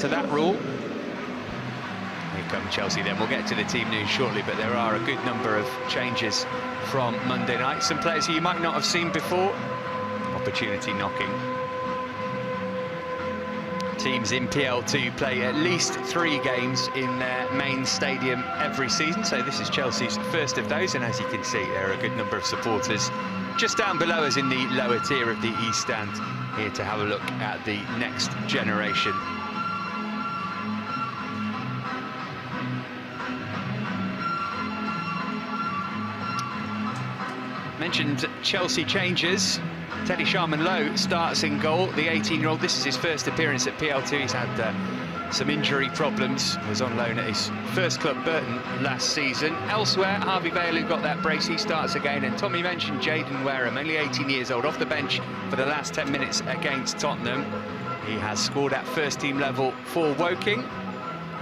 to that rule. Here come Chelsea then. We'll get to the team news shortly, but there are a good number of changes from Monday night. Some players who you might not have seen before. Opportunity knocking. Teams in PL2 play at least 3 games in their main stadium every season, so this is Chelsea's first of those, and as you can see, there are a good number of supporters just down below us in the lower tier of the East Stand, here to have a look at the next generation. Mentioned Chelsea changes. Teddy Sharman-Lowe starts in goal, the 18-year-old. This is his first appearance at PL2. He's had some injury problems. Was on loan at his first club, Burton, last season. Elsewhere, Harvey Vale, who got that brace, he starts again. And Tommy mentioned Jaden Wareham, only 18 years old, off the bench for the last 10 minutes against Tottenham. He has scored at first-team level for Woking.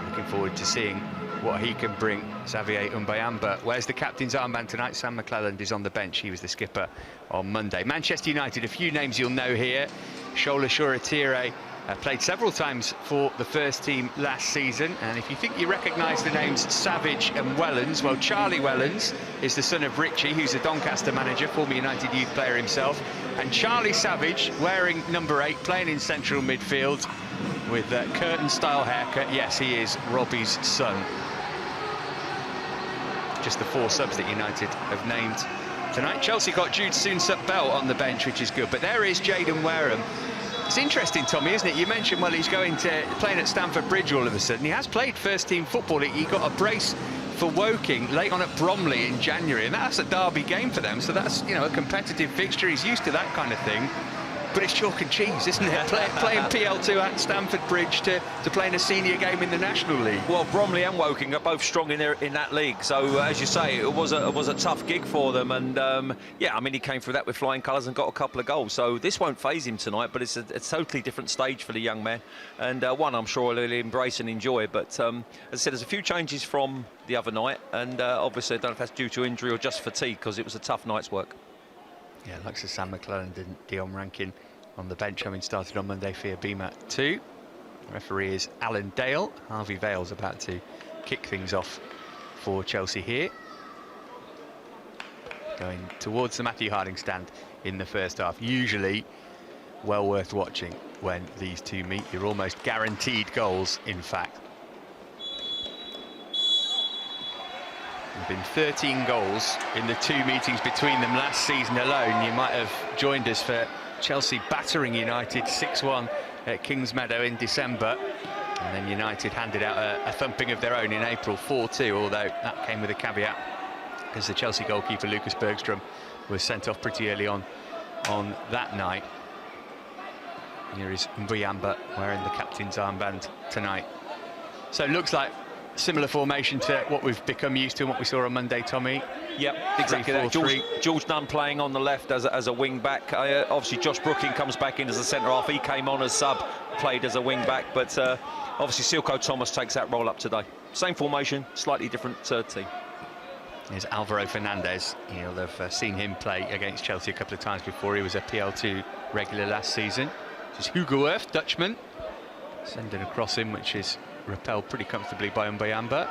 Looking forward to seeing what he can bring. Xavier Umbayamba wears the captain's armband tonight. Sam McClelland is on the bench. He was the skipper on Monday. Manchester United, a few names you'll know here. Shola Shoretire played several times for the first team last season, and if you think you recognise the names Savage and Wellens, well, Charlie Wellens is the son of Richie, who's a Doncaster manager, former United youth player himself, and Charlie Savage, wearing number 8, playing in central midfield with a curtain-style haircut. Yes, he is Robbie's son. Just the 4 subs that United have named tonight. Chelsea got Jude Soonsup-Bell on the bench, which is good, but there is Jaden Wareham. It's interesting, Tommy, isn't it? You mentioned, well, he's going to playing at Stamford Bridge all of a sudden. He has played first-team football. He got a brace for Woking late on at Bromley in January, and that's a derby game for them, so that's, you know, a competitive fixture. He's used to that kind of thing. But it's chalk and cheese, isn't it? Playing PL2 at Stamford Bridge to playing a senior game in the National League. Well, Bromley and Woking are both strong in that league. So, as you say, it was a tough gig for them. And, yeah, I mean, he came through that with flying colours and got a couple of goals. So this won't faze him tonight, but it's a totally different stage for the young man. And one I'm sure he'll embrace and enjoy. But, as I said, there's a few changes from the other night. And, obviously, I don't know if that's due to injury or just fatigue, because it was a tough night's work. Yeah, Alexis Sam McClelland and Dion Rankin on the bench, having started on Monday for Beamer 2. The referee is Alan Dale. Harvey Vale's about to kick things off for Chelsea here. Going towards the Matthew Harding stand in the first half. Usually well worth watching when these two meet. You're almost guaranteed goals, in fact. There have been 13 goals in the 2 meetings between them last season alone. You might have joined us for Chelsea battering United 6-1 at Kingsmeadow in December. And then United handed out a thumping of their own in April, 4-2, although that came with a caveat, because the Chelsea goalkeeper, Lucas Bergstrom, was sent off pretty early on that night. Here is Mbuyamba wearing the captain's armband tonight. So it looks like similar formation to what we've become used to and what we saw on Monday, Tommy. Yep, exactly that. George Nunn playing on the left as a wing back. Obviously Josh Brooking comes back in as a centre half. He came on as sub, played as a wing back, but obviously Silko Thomas takes that role up today. Same formation, slightly different team. There's Alvaro Fernandez. You'll have seen him play against Chelsea a couple of times before. He was a PL2 regular last season. This is Hugo Wirth, Dutchman, sending across him, which is repelled pretty comfortably by Mbuyamba.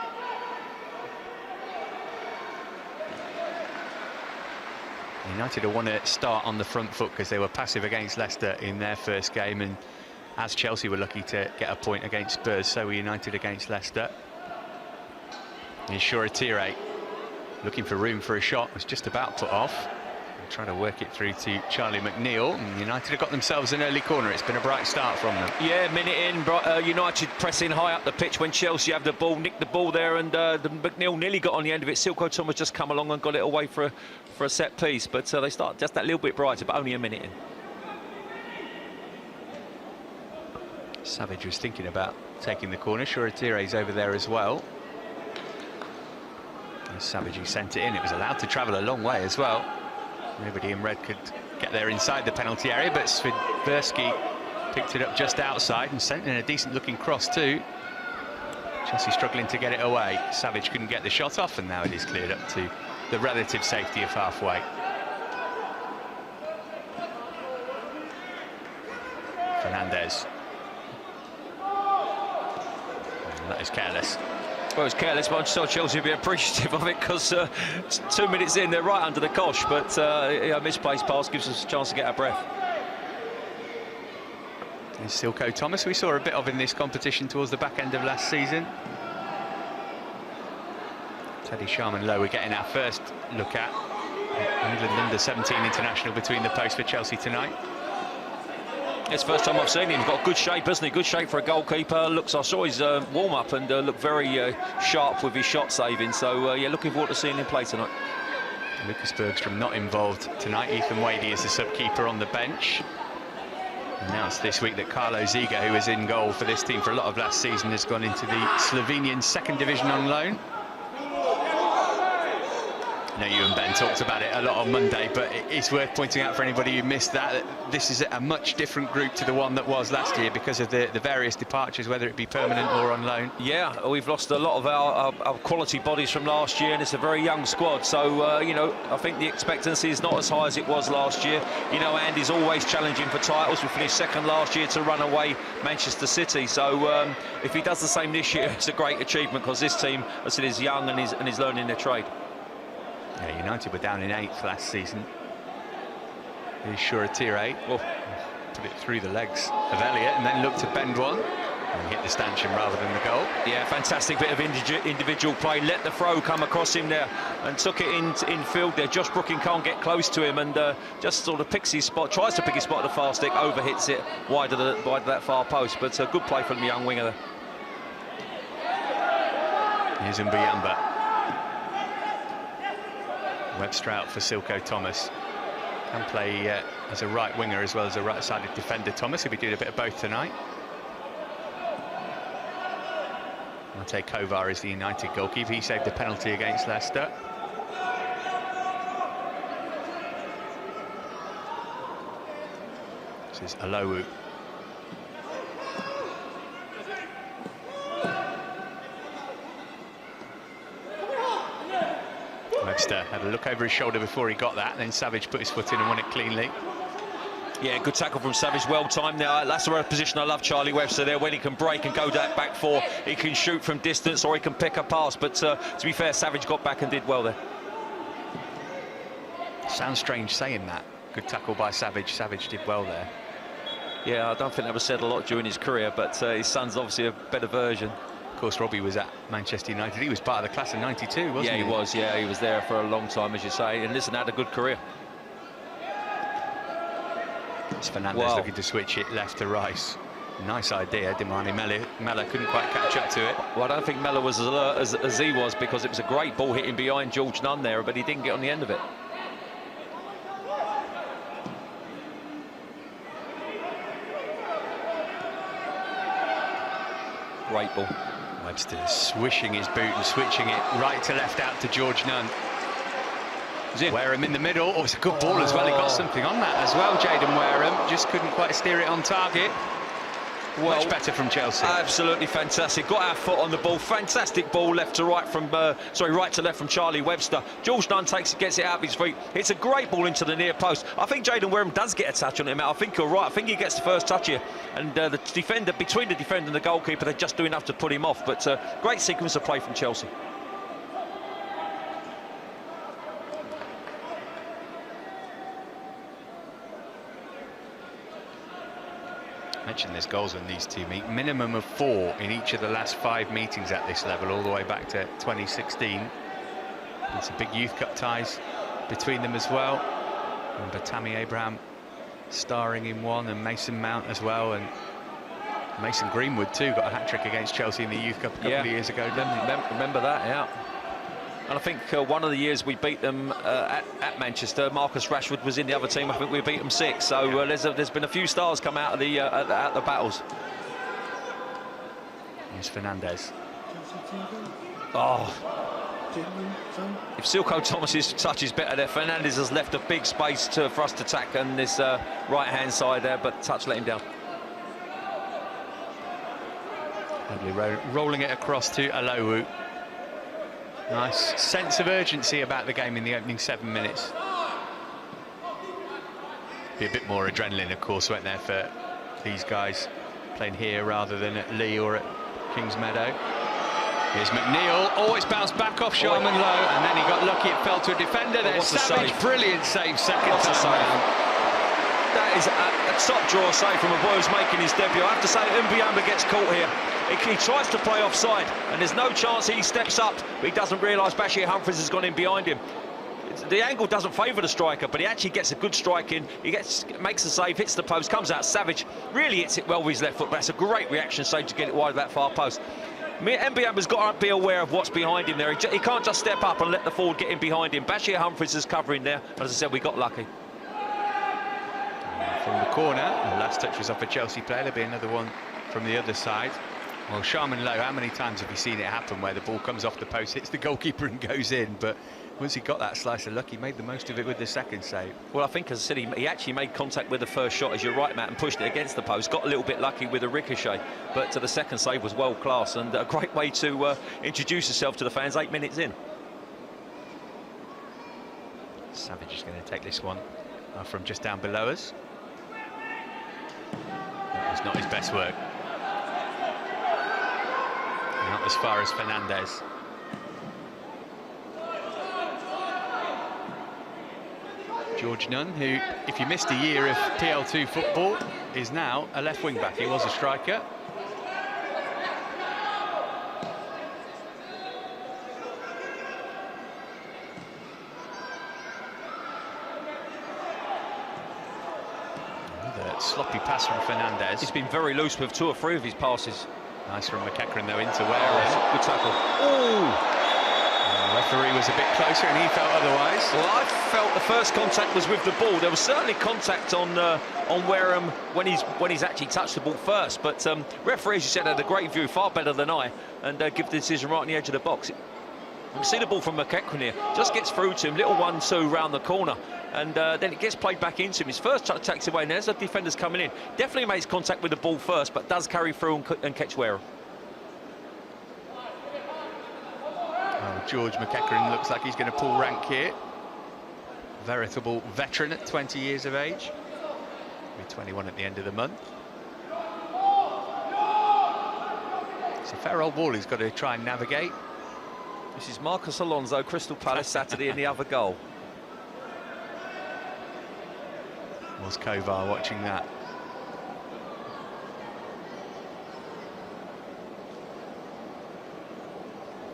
United will want to start on the front foot because they were passive against Leicester in their first game, and as Chelsea were lucky to get a point against Spurs, so were United against Leicester. Here's Shoretire looking for room for a shot, was just about put off. Trying to work it through to Charlie McNeil, and United have got themselves an early corner. It's been a bright start from them. Yeah, minute in, United pressing high up the pitch when Chelsea have the ball, nicked the ball there, and McNeil nearly got on the end of it. Silko Thomas just come along and got it away for a set piece, but they start just that little bit brighter, but only a minute in. Savage was thinking about taking the corner. Shoretire's over there as well. And Savage, who sent it in, it was allowed to travel a long way as well. Nobody in red could get there inside the penalty area, but Swiderski picked it up just outside and sent in a decent-looking cross too. Chelsea struggling to get it away. Savage couldn't get the shot off, and now it is cleared up to the relative safety of halfway. Fernandez. That is careless. Well, it's careless, but I'm sure Chelsea will be appreciative of it because 2 minutes in, they're right under the cosh. But a misplaced pass gives us a chance to get our breath. There's Silko Thomas, we saw a bit of in this competition towards the back end of last season. Teddy Sharman Lowe, we're getting our first look at. England under-17 international between the posts for Chelsea tonight. It's the first time I've seen him. He's got good shape, hasn't he? Good shape for a goalkeeper. I saw his warm-up and looked very sharp with his shot saving. So, yeah, looking forward to seeing him play tonight. Lucas Bergstrom not involved tonight. Ethan Wadey is the sub-keeper on the bench. Announced this week that Carlo Ziga, who was in goal for this team for a lot of last season, has gone into the Slovenian second division on loan. I know you and Ben talked about it a lot on Monday, but it's worth pointing out for anybody who missed that this is a much different group to the one that was last year because of the various departures, whether it be permanent or on loan. Yeah, we've lost a lot of our quality bodies from last year, and it's a very young squad. So, you know, I think the expectancy is not as high as it was last year. You know, Andy's always challenging for titles. We finished second last year to run away Manchester City. So, if he does the same this year, it's a great achievement because this team, as I said, is young and is learning their trade. Yeah, United were down in 8th last season. Here's Shura-Tiré. Oh, put it through the legs of Elliott and then looked to bend one and hit the stanchion rather than the goal. Yeah, fantastic bit of individual play. Let the throw come across him there and took it in field there. Josh Brooking can't get close to him and just sort of picks his spot, tries to pick his spot at the far stick, overhits it wide of that far post. But a good play from the young winger there. Here's Mbuyamba. Webster out for Silko Thomas. Can play as a right winger as well as a right-sided defender. Thomas will be doing a bit of both tonight. Mate Kovar is the United goalkeeper. He saved the penalty against Leicester. This is Alowu. Webster had a look over his shoulder before he got that, and then Savage put his foot in and won it cleanly. Yeah, good tackle from Savage, well timed now. That's the position I love Charlie Webster there, when he can break and go that back four. He can shoot from distance or he can pick a pass, but to be fair, Savage got back and did well there. Sounds strange saying that. Good tackle by Savage. Savage did well there. Yeah, I don't think that was said a lot during his career, but his son's obviously a better version. Of course, Robbie was at Manchester United. He was part of the class of '92, wasn't he? Yeah, he was. Yeah, he was there for a long time, as you say. And listen, had a good career. It's Fernandez looking to switch it left to right. Nice idea. Dimani Mella couldn't quite catch up to it. Well, I don't think Mella was as alert as he was, because it was a great ball hitting behind George Nunn there, but he didn't get on the end of it. Great ball. Webster swishing his boot and switching it right to left out to George Nunn. Wareham in the middle. Oh, it's a good ball as well. He got something on that as well, Jaden Wareham. Just couldn't quite steer it on target. Well, much better from Chelsea. Absolutely fantastic. Got our foot on the ball. Fantastic ball, left to right from right to left from Charlie Webster. George Nunn gets it out of his feet. It's a great ball into the near post. I think Jaden Wareham does get a touch on him. I think you're right. I think he gets the first touch here. And the defender, between the defender and the goalkeeper, they just do enough to put him off. But great sequence of play from Chelsea. Mentioned there's goals when these two meet. Minimum of 4 in each of the last 5 meetings at this level, all the way back to 2016. And some big Youth Cup ties between them as well. And Tammy Abraham starring in one, and Mason Mount as well, and Mason Greenwood too got a hat-trick against Chelsea in the Youth Cup a couple of years ago, didn't he? Remember that, yeah. And I think one of the years we beat them at Manchester, Marcus Rashford was in the other team. I think we beat them 6. So there's been a few stars come out of the battles. Here's Fernandez. Oh, if Silko Thomas's touch is better there, Fernandez has left a big space for us to attack on this right-hand side there, but touch let him down. Lovely rolling it across to Alowu. Nice sense of urgency about the game in the opening 7 minutes. Be a bit more adrenaline, of course, went there for these guys playing here rather than at Lee or at Kingsmeadow. Here's McNeil. Oh, it's bounced back off Sharman Lowe, and then he got lucky. It fell to a defender there. Savage, brilliant save, second time round. That is a top draw save from a boy who's making his debut. I have to say, Mbiamba gets caught here. He tries to play offside, and there's no chance he steps up, but he doesn't realise Bashir Humphries has gone in behind him. The angle doesn't favour the striker, but he actually gets a good strike in. He makes the save, hits the post, comes out Savage, really hits it well with his left foot, but that's a great reaction save to get it wide of that far post. Mbiamba's got to be aware of what's behind him there. He can't just step up and let the forward get in behind him. Bashir Humphries is covering there, but as I said, we got lucky. From the corner, the last touch was off a Chelsea player. There'll be another one from the other side. Well, Sharman Lowe, how many times have you seen it happen where the ball comes off the post, hits the goalkeeper and goes in? But once he got that slice of luck, he made the most of it with the second save. Well, I think, as I said, he actually made contact with the first shot, as you're right, Matt, and pushed it against the post. Got a little bit lucky with a ricochet, but the second save was world class and a great way to introduce yourself to the fans 8 minutes in. Savage is going to take this one from just down below us. That was not his best work. Not as far as Fernandez. George Nunn, who, if you missed a year of PL2 football, is now a left wing back. He was a striker. Another sloppy pass from Fernandez. He's been very loose with 2 or 3 of his passes. Nice from McEachran though into Wareham. Good tackle. Oh! The referee was a bit closer and he felt otherwise. Well, I felt the first contact was with the ball. There was certainly contact on Wareham when he's actually touched the ball first. But referee, as you said, had a great view, far better than I, and give the decision right on the edge of the box. You can see the ball from McEachran here. Just gets through to him, little 1-2 round the corner. And then it gets played back into him. His first touch takes away, and there's the defenders coming in. Definitely makes contact with the ball first, but does carry through and catch Wareham. Oh, George McEachran looks like he's going to pull rank here. Veritable veteran at 20 years of age. He'll be 21 at the end of the month. It's a fair old ball he's got to try and navigate. This is Marcus Alonso, Crystal Palace, Saturday in the other goal. Was Kovar watching that?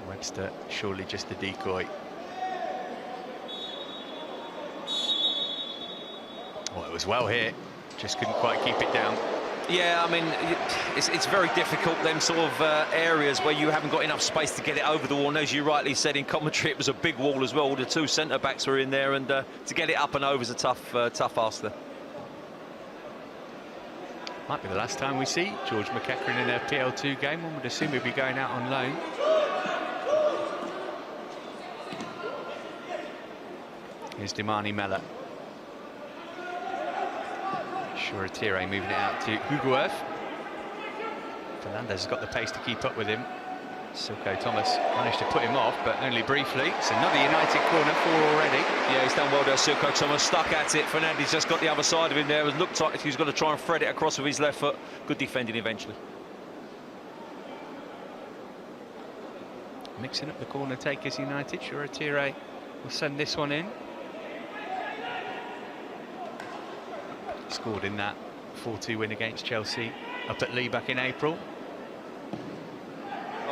Webster, surely just the decoy. Well, it was well here, just couldn't quite keep it down. Yeah, I mean, it's very difficult, them sort of areas where you haven't got enough space to get it over the wall. And as you rightly said in commentary, it was a big wall as well. The 2 centre-backs were in there, and to get it up and over is a tough ask there. Might be the last time we see George McEachran in a PL2 game. One would assume he'd be going out on loan. Here's Dimani Mella. Shoretire moving it out to Hugueworth. Fernandez has got the pace to keep up with him. Silko Thomas managed to put him off, but only briefly. It's another United corner, 4 already. Yeah, he's done well there, Silko Thomas. Stuck at it. Fernandez just got the other side of him there. It looked like he was going to try and thread it across with his left foot. Good defending eventually. Mixing up the corner takers, United. Shoretire will send this one in. Scored in that 4-2 win against Chelsea up at Lee back in April.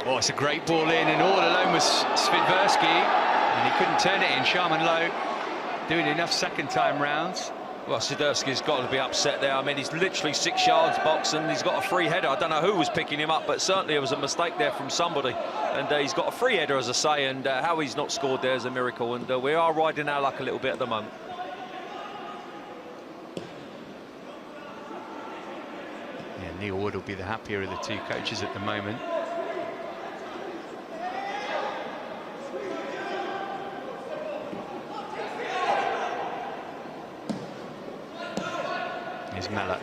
Oh, it's a great ball in, and all alone was Svidversky, and he couldn't turn it in. Sharman Lowe doing enough second time rounds. Well, Svidversky's got to be upset there. I mean, he's literally 6 yards box, and he's got a free header. I don't know who was picking him up, but certainly it was a mistake there from somebody. And he's got a free header, as I say, and how he's not scored there is a miracle. And we are riding our luck a little bit at the moment. Yeah, Neil Wood will be the happier of the 2 coaches at the moment. Here's Mella.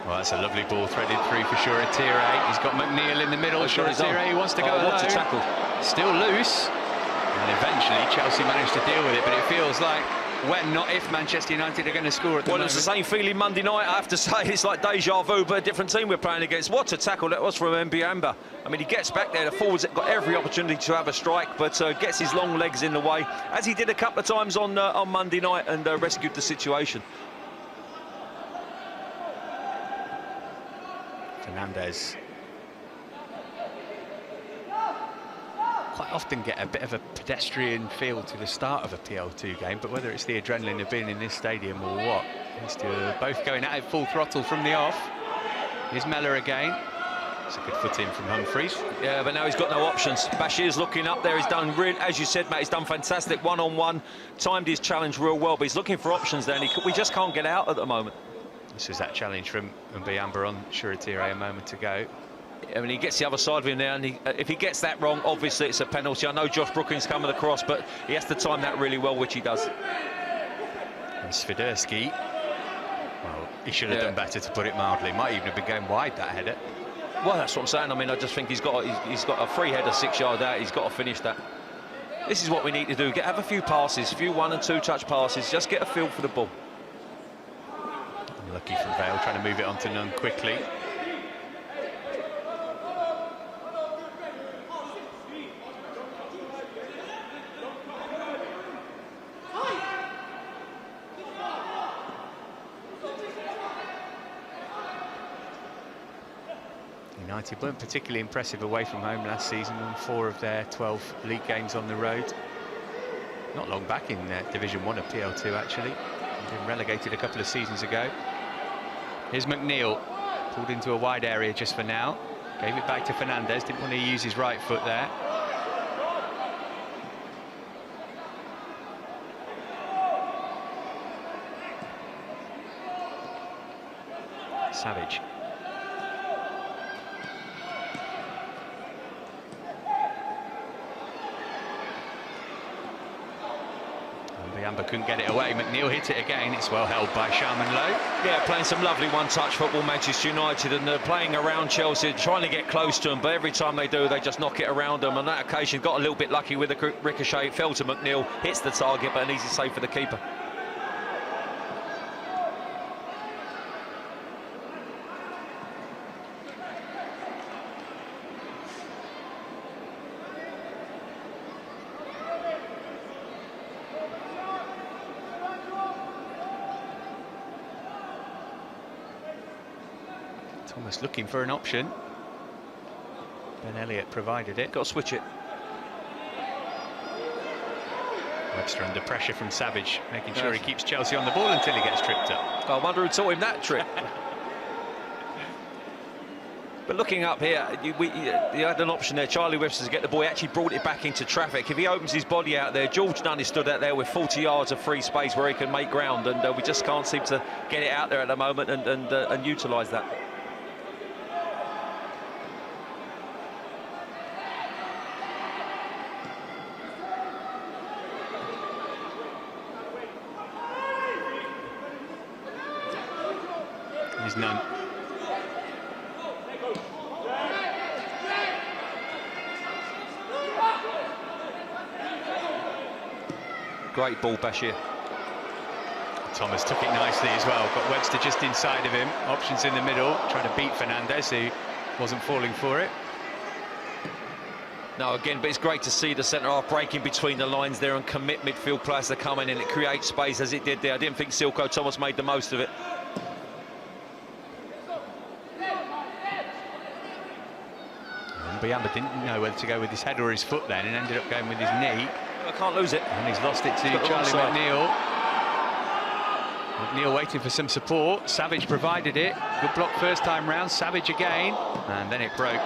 Well, that's a lovely ball threaded through for Shoretire. He's got McNeil in the middle. Shoretire wants to go alone. What's a tackle? Still loose. And eventually Chelsea managed to deal with it, but it feels like when, not if, Manchester United are going to score at the moment. Well, it's the same feeling Monday night, I have to say. It's like deja vu, but a different team we're playing against. What a tackle that was from Mbuyamba. I mean, he gets back there. The forwards have got every opportunity to have a strike, but gets his long legs in the way, as he did a couple of times on Monday night, and rescued the situation. Fernandez. Quite often get a bit of a pedestrian feel to the start of a PL2 game, but whether it's the adrenaline of being in this stadium or what, these two are both going at it full throttle from the off. Here's Mellor again. It's a good foot in from Humphreys. Yeah, but now he's got no options. Bashir's looking up there. He's done, as you said, Matt, he's done fantastic one-on-one. Timed his challenge real well, but he's looking for options there, and we just can't get out at the moment. This was that challenge from Mbuyamba on Shuratire a moment ago. I mean, he gets the other side of him there, and if he gets that wrong, obviously it's a penalty. I know Josh Brookings coming across, but he has to time that really well, which he does. And Swiderski, well, he should have done better, to put it mildly. Might even have been going wide, that header. Well, that's what I'm saying. I mean, I just think he's got a free header 6 yards out. He's got to finish that. This is what we need to do. Have a few passes, a few 1- and 2-touch passes. Just get a feel for the ball. Unlucky from Vale, trying to move it onto Nunn quickly. United weren't particularly impressive away from home last season, won 4 of their 12 league games on the road. Not long back in Division 1 of PL2, actually. They've been relegated a couple of seasons ago. Here's McNeil, pulled into a wide area just for now. Gave it back to Fernandez, didn't want to use his right foot there. Savage. Mbuyamba couldn't get it away. McNeil hit it again. It's well held by Sharman Lowe. Yeah, playing some lovely one-touch football, Manchester United, and they're playing around Chelsea, trying to get close to them, but every time they do, they just knock it around them. On that occasion, got a little bit lucky with the ricochet. It fell to McNeil, hits the target, but an easy save for the keeper. Thomas looking for an option. Ben Elliott provided it. Got to switch it. Webster under pressure from Savage, making sure he keeps Chelsea on the ball until he gets tripped up. I wonder who taught him that trick. But looking up here, you had an option there. Charlie Webster to get the ball. He actually brought it back into traffic. If he opens his body out there, George Dunn is stood out there with 40 yards of free space where he can make ground, and we just can't seem to get it out there at the moment and utilise that. Here's Nunn. Great ball, Bashir. Thomas took it nicely as well. Got Webster just inside of him. Options in the middle, trying to beat Fernandez, who wasn't falling for it. No, again, but it's great to see the centre-half breaking between the lines there and commit midfield players to come in, and it creates space as it did there. I didn't think Silko Thomas made the most of it. Mbuyamba didn't know whether to go with his head or his foot then, and ended up going with his knee. I can't lose it. And he's lost it to Charlie McNeil. McNeil waiting for some support. Savage provided it. Good block first time round. Savage again. And then it broke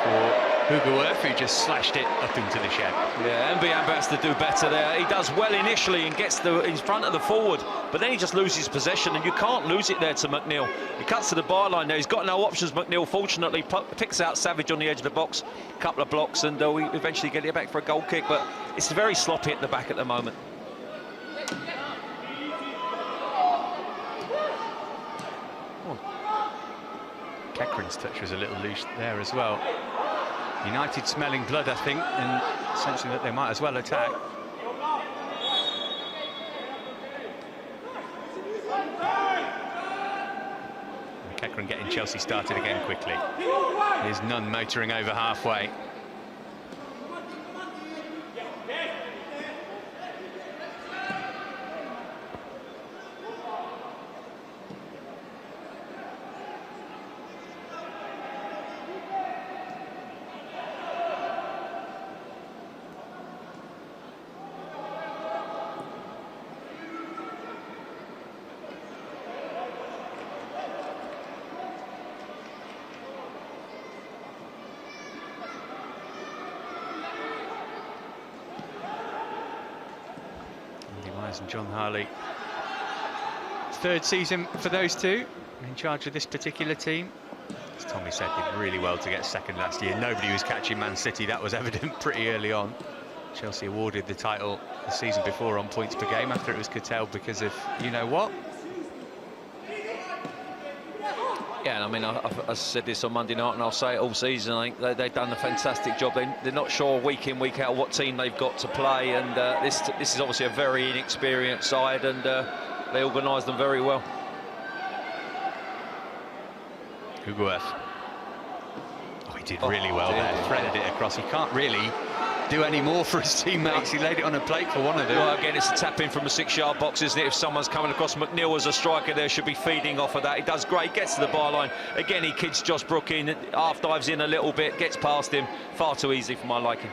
for Hugoworth, who just slashed it up into the shed. Yeah, Mbuyamba has to do better there. He does well initially and gets in front of the forward, but then he just loses possession, and you can't lose it there to McNeil. He cuts to the byline there. He's got no options, McNeil, fortunately. Picks out Savage on the edge of the box. A couple of blocks, and we eventually get it back for a goal kick, but it's very sloppy at the back at the moment. Kekrin's touch was a little loose there as well. United smelling blood, I think, and sensing that they might as well attack. McEachran getting Chelsea started again quickly. Here's Nunn motoring over halfway. And John Harley, third season for those two in charge of this particular team. As Tommy said, did really well to get second last year. Nobody was catching Man City, that was evident pretty early on. Chelsea awarded the title the season before on points per game after it was curtailed because of you know what. Yeah, and I mean, I said this on Monday night and I'll say it all season. I think they've done a fantastic job. They're not sure week in, week out what team they've got to play, and this is obviously a very inexperienced side, and they organise them very well. Hugoworth. Oh, he did really well there, threaded it across. He can't really do any more for his teammates. He laid it on a plate for one of them. Well, again, it's a tap in from a 6-yard box, isn't it? If someone's coming across, McNeil as a striker there should be feeding off of that. He does great, gets to the byline. Again, he kids Josh Brook in, half dives in a little bit, gets past him. Far too easy for my liking.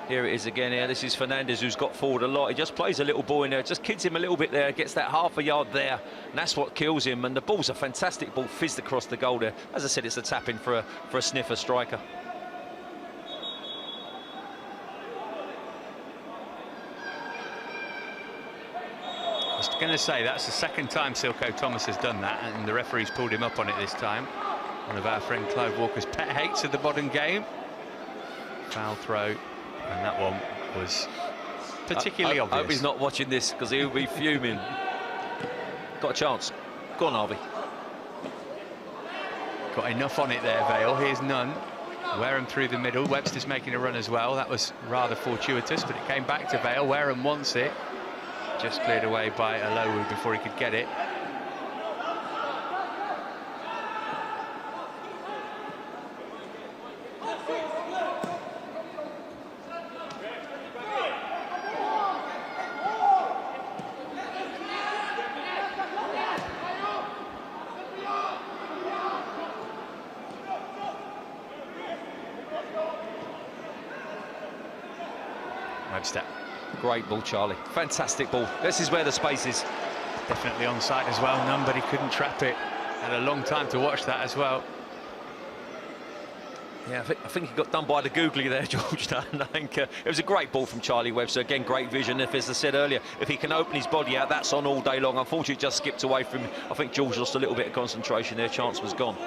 Here it is again here. This is Fernandez, who's got forward a lot. He just plays a little ball in there, just kids him a little bit there, gets that half a yard there, and that's what kills him. And the ball's a fantastic ball, fizzed across the goal there. As I said, it's a tap-in for a sniffer striker. I was going to say, that's the second time Silko Thomas has done that, and the referee's pulled him up on it this time. One of our friend Clive Walker's pet hates of the modern game. Foul throw. And that one was particularly obvious. I hope he's not watching this, because he'll be fuming. Got a chance. Go on, Harvey. Got enough on it there, Vale. Here's Nunn. Wareham through the middle. Webster's making a run as well. That was rather fortuitous, but it came back to Vale. Wareham wants it. Just cleared away by Alowu before he could get it. Webster. Great ball, Charlie. Fantastic ball. This is where the space is. Definitely onside as well. None, but he couldn't trap it. Had a long time to watch that as well. Yeah, I think he got done by the googly there, George. I think it was a great ball from Charlie Webster. Again, great vision. As I said earlier, if he can open his body out, that's on all day long. Unfortunately, it just skipped away from him. I think George lost a little bit of concentration there. Chance was gone.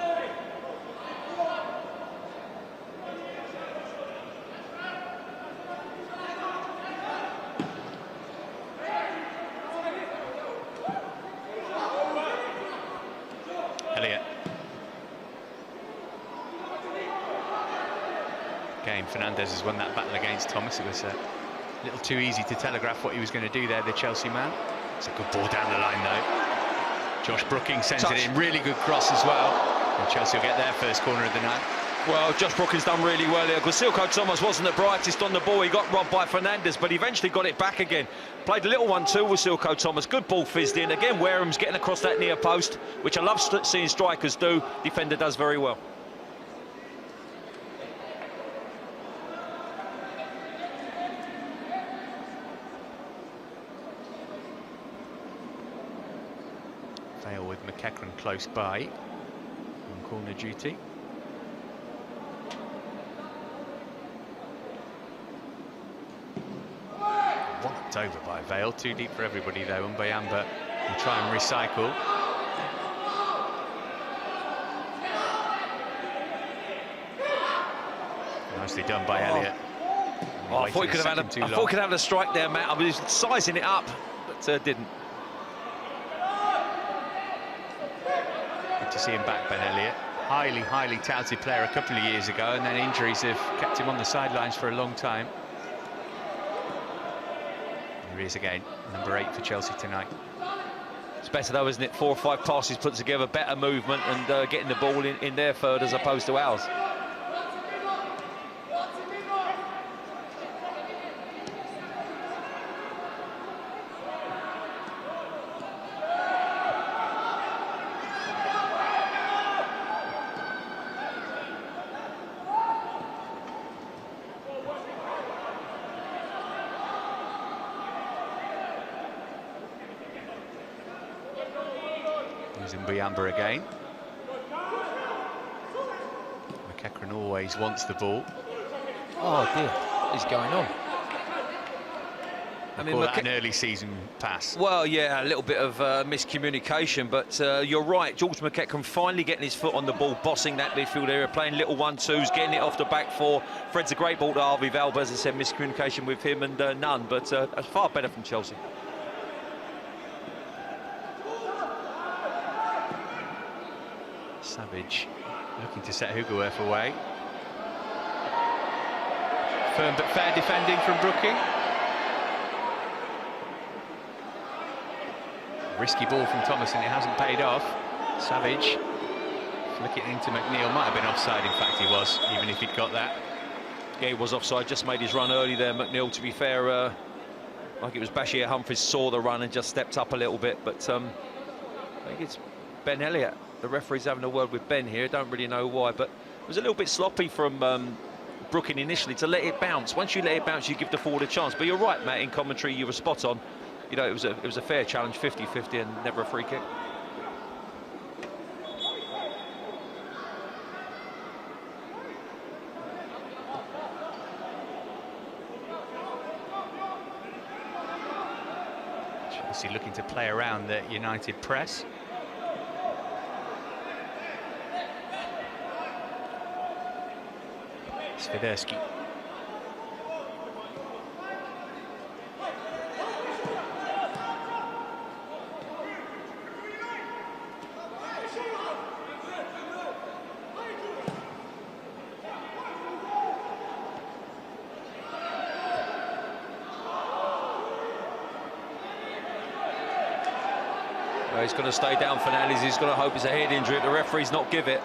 Again, Fernandez has won that battle against Thomas. It was a little too easy to telegraph what he was going to do there, the Chelsea man. It's a good ball down the line, though. Josh Brookings sends it in. Really good cross as well. And Chelsea will get their first corner of the night. Well, Josh Brookings done really well here, because Silko Thomas wasn't the brightest on the ball. He got robbed by Fernandez, but he eventually got it back again. Played a little 1-2 with Silko Thomas. Good ball fizzed in. Again, Wareham's getting across that near post, which I love seeing strikers do. Defender does very well. Vale with McEachran close by on corner duty. Walloped over by Vale. Too deep for everybody though. Mbayamba will try and recycle. Nicely done by Elliott. Oh, I thought he could have had a strike there, Matt. I was sizing it up, but didn't. Good to see him back, Ben Elliott. highly touted player a couple of years ago, and then injuries have kept him on the sidelines for a long time. Here he is again, number 8 for Chelsea tonight. It's better though, isn't it? 4 or 5 passes put together, better movement, and getting the ball in their third as opposed to ours. Using Buyamba again. McEachran always wants the ball. Oh dear, what is going on? I mean, that an early season pass. Well, yeah, a little bit of miscommunication, but you're right. George McEachran finally getting his foot on the ball, bossing that midfield area, playing little 1-2s, getting it off the back four. Fred's a great ball to Harvey Valba, as I said, miscommunication with him and none, but that's far better from Chelsea. Savage looking to set Hugoworth away. Firm but fair defending from Brooking. Risky ball from Thomas and it hasn't paid off. Savage flicking into McNeil. Might have been offside, in fact he was, even if he'd got that. Yeah, he was offside, just made his run early there, McNeil, to be fair. I think it was Bashir Humphries saw the run and just stepped up a little bit, but I think it's Ben Elliott. The referee's having a word with Ben here, don't really know why, but it was a little bit sloppy from Brooking initially to let it bounce. Once you let it bounce, you give the forward a chance. But you're right, Matt, in commentary, you were spot on. You know, it was a fair challenge, 50-50, and never a free kick. Chelsea looking to play around the United press. Swiderski. Well, he's going to stay down, Fernandes. He's going to hope it's a head injury. The referee's not give it.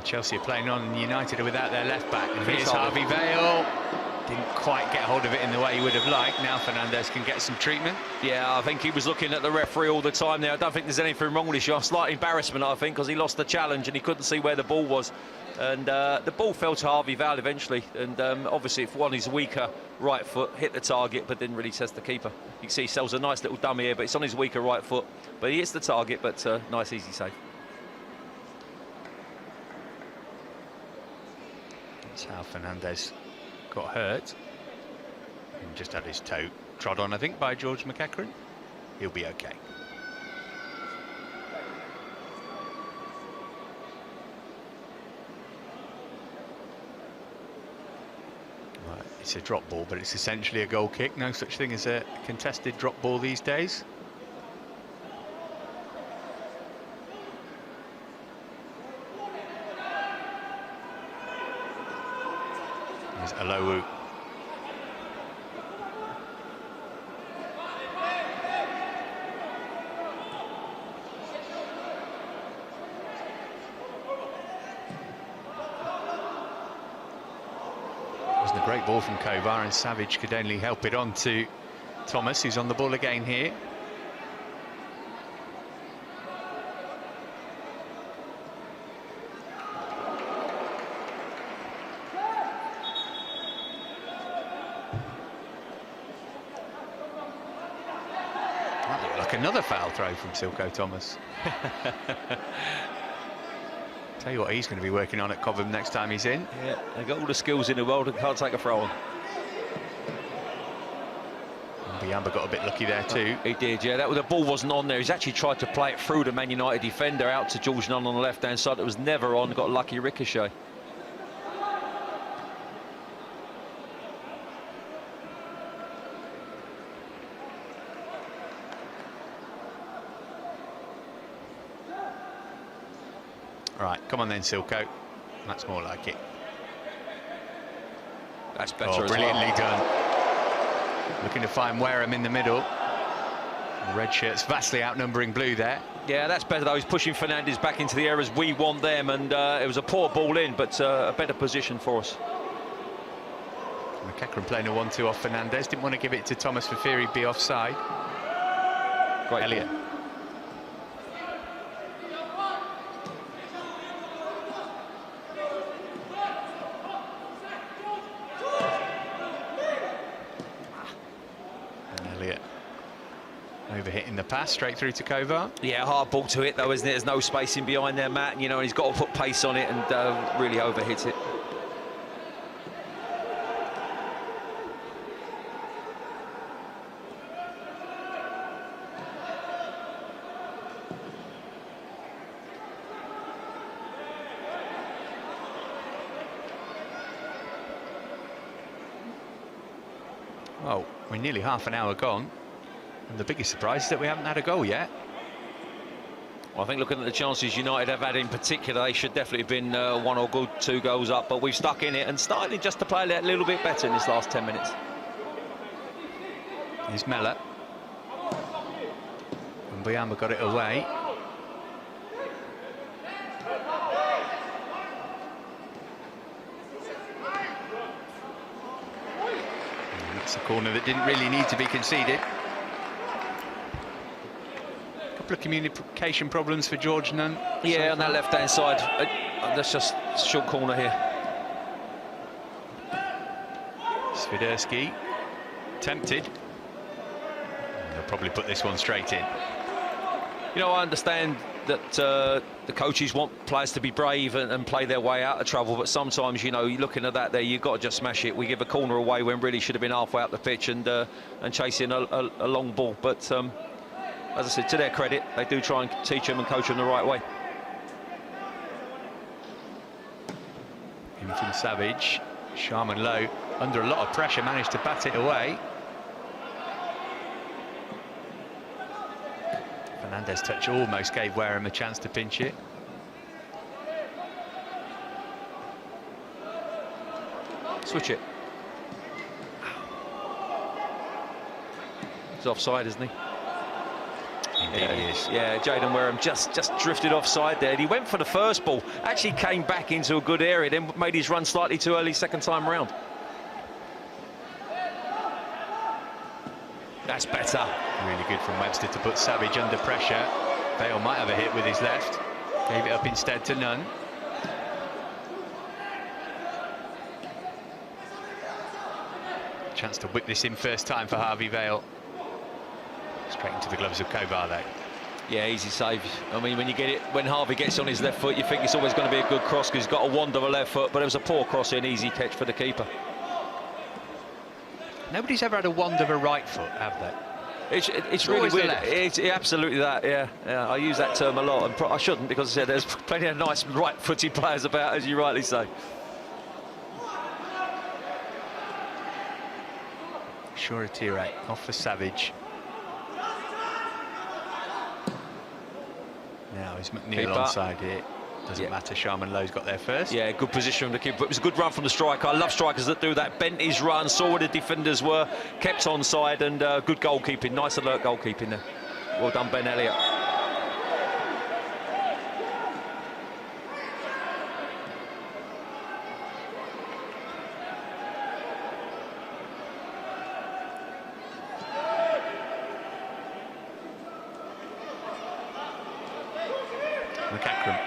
Chelsea are playing on, and United are without their left back. And here's Harvey Vale. Didn't quite get hold of it in the way he would have liked. Now Fernandes can get some treatment. Yeah, I think he was looking at the referee all the time there. I don't think there's anything wrong with his shot. Slight embarrassment, I think, because he lost the challenge and he couldn't see where the ball was. And the ball fell to Harvey Vale eventually. And obviously, if one is weaker right foot, hit the target, but didn't really test the keeper. You can see he sells a nice little dummy here, but it's on his weaker right foot. But he hits the target, but nice, easy save. That's how Fernandes got hurt. And just had his toe trod on, I think, by George McEachran. He'll be okay. Right, it's a drop ball, but it's essentially a goal kick. No such thing as a contested drop ball these days. There's Alowu. Wasn't a great ball from Kovar, and Savage could only help it on to Thomas, who's on the ball again here. Like another foul throw from Silko Thomas. Tell you what, he's going to be working on at Cobham next time he's in. Yeah, they've got all the skills in the world and can't take a throw on. Buyamba got a bit lucky there too. He did, yeah. The ball wasn't on there. He's actually tried to play it through the Man United defender out to George Nunn on the left-hand side. It was never on. Got a lucky ricochet. Right, come on then, Silko. That's more like it. That's better as brilliantly well. done. Looking to find Wareham in the middle. Red shirts vastly outnumbering blue there. Yeah, that's better though. He's pushing Fernandez back into the areas we want them, and it was a poor ball in, but a better position for us. McEachran playing a 1-2 off Fernandez. Didn't want to give it to Thomas for fear he'd be offside. Great Elliott. ball. Elliott overhitting the pass straight through to Kovar. Yeah, hard ball to hit though, isn't it? There's no spacing behind there, Matt. You know, and he's got to put pace on it and really overhit it. Well, we're nearly half an hour gone, and the biggest surprise is that we haven't had a goal yet. Well, I think looking at the chances United have had in particular, they should definitely have been 1 or good 2 goals up, but we've stuck in it and started just to play a little bit better in this last 10 minutes. Here's Mellor. And Buyamba got it away. That's a corner that didn't really need to be conceded. A couple of communication problems for George Nunn. Yeah, on that left-hand side. That's just a short corner here. Swiderski tempted. They'll probably put this one straight in. You know, I understand that the coaches want players to be brave and play their way out of trouble, but sometimes, you know, you're looking at that there, you've got to just smash it. We give a corner away when really should have been halfway up the pitch and chasing a long ball. But as I said, to their credit, they do try and teach them and coach them the right way. In from Savage. Sharman Lowe, under a lot of pressure, managed to bat it away. Fernandez touch almost gave Wareham a chance to pinch it. Switch it. He's offside, isn't he? Indeed he is. Yeah, Jaden Wareham just drifted offside there. He went for the first ball, actually came back into a good area, then made his run slightly too early second time round. That's better. Really good from Webster to put Savage under pressure. Bale might have a hit with his left. Gave it up instead to Nunn. Chance to whip this in first time for Harvey Vale. Straight into the gloves of Kovar though. Yeah, easy save. I mean, when you get it, when Harvey gets on his left foot, you think it's always going to be a good cross because he's got a wand of a left foot, but it was a poor cross and easy catch for the keeper. Nobody's ever had a wand of a right foot, have they? It's really weird. It's absolutely that, yeah. I use that term a lot, and I shouldn't, because I said there's plenty of nice right-footed players about, as you rightly say. Shoretire off for Savage. Now is McNeil onside here. Doesn't matter, Sharman Lowe's got there first. Yeah, good position from the keeper. It was a good run from the striker. I love strikers that do that. Bent his run, saw where the defenders were, kept onside, and good goalkeeping. Nice alert goalkeeping there. Well done, Ben Elliott. McEachran.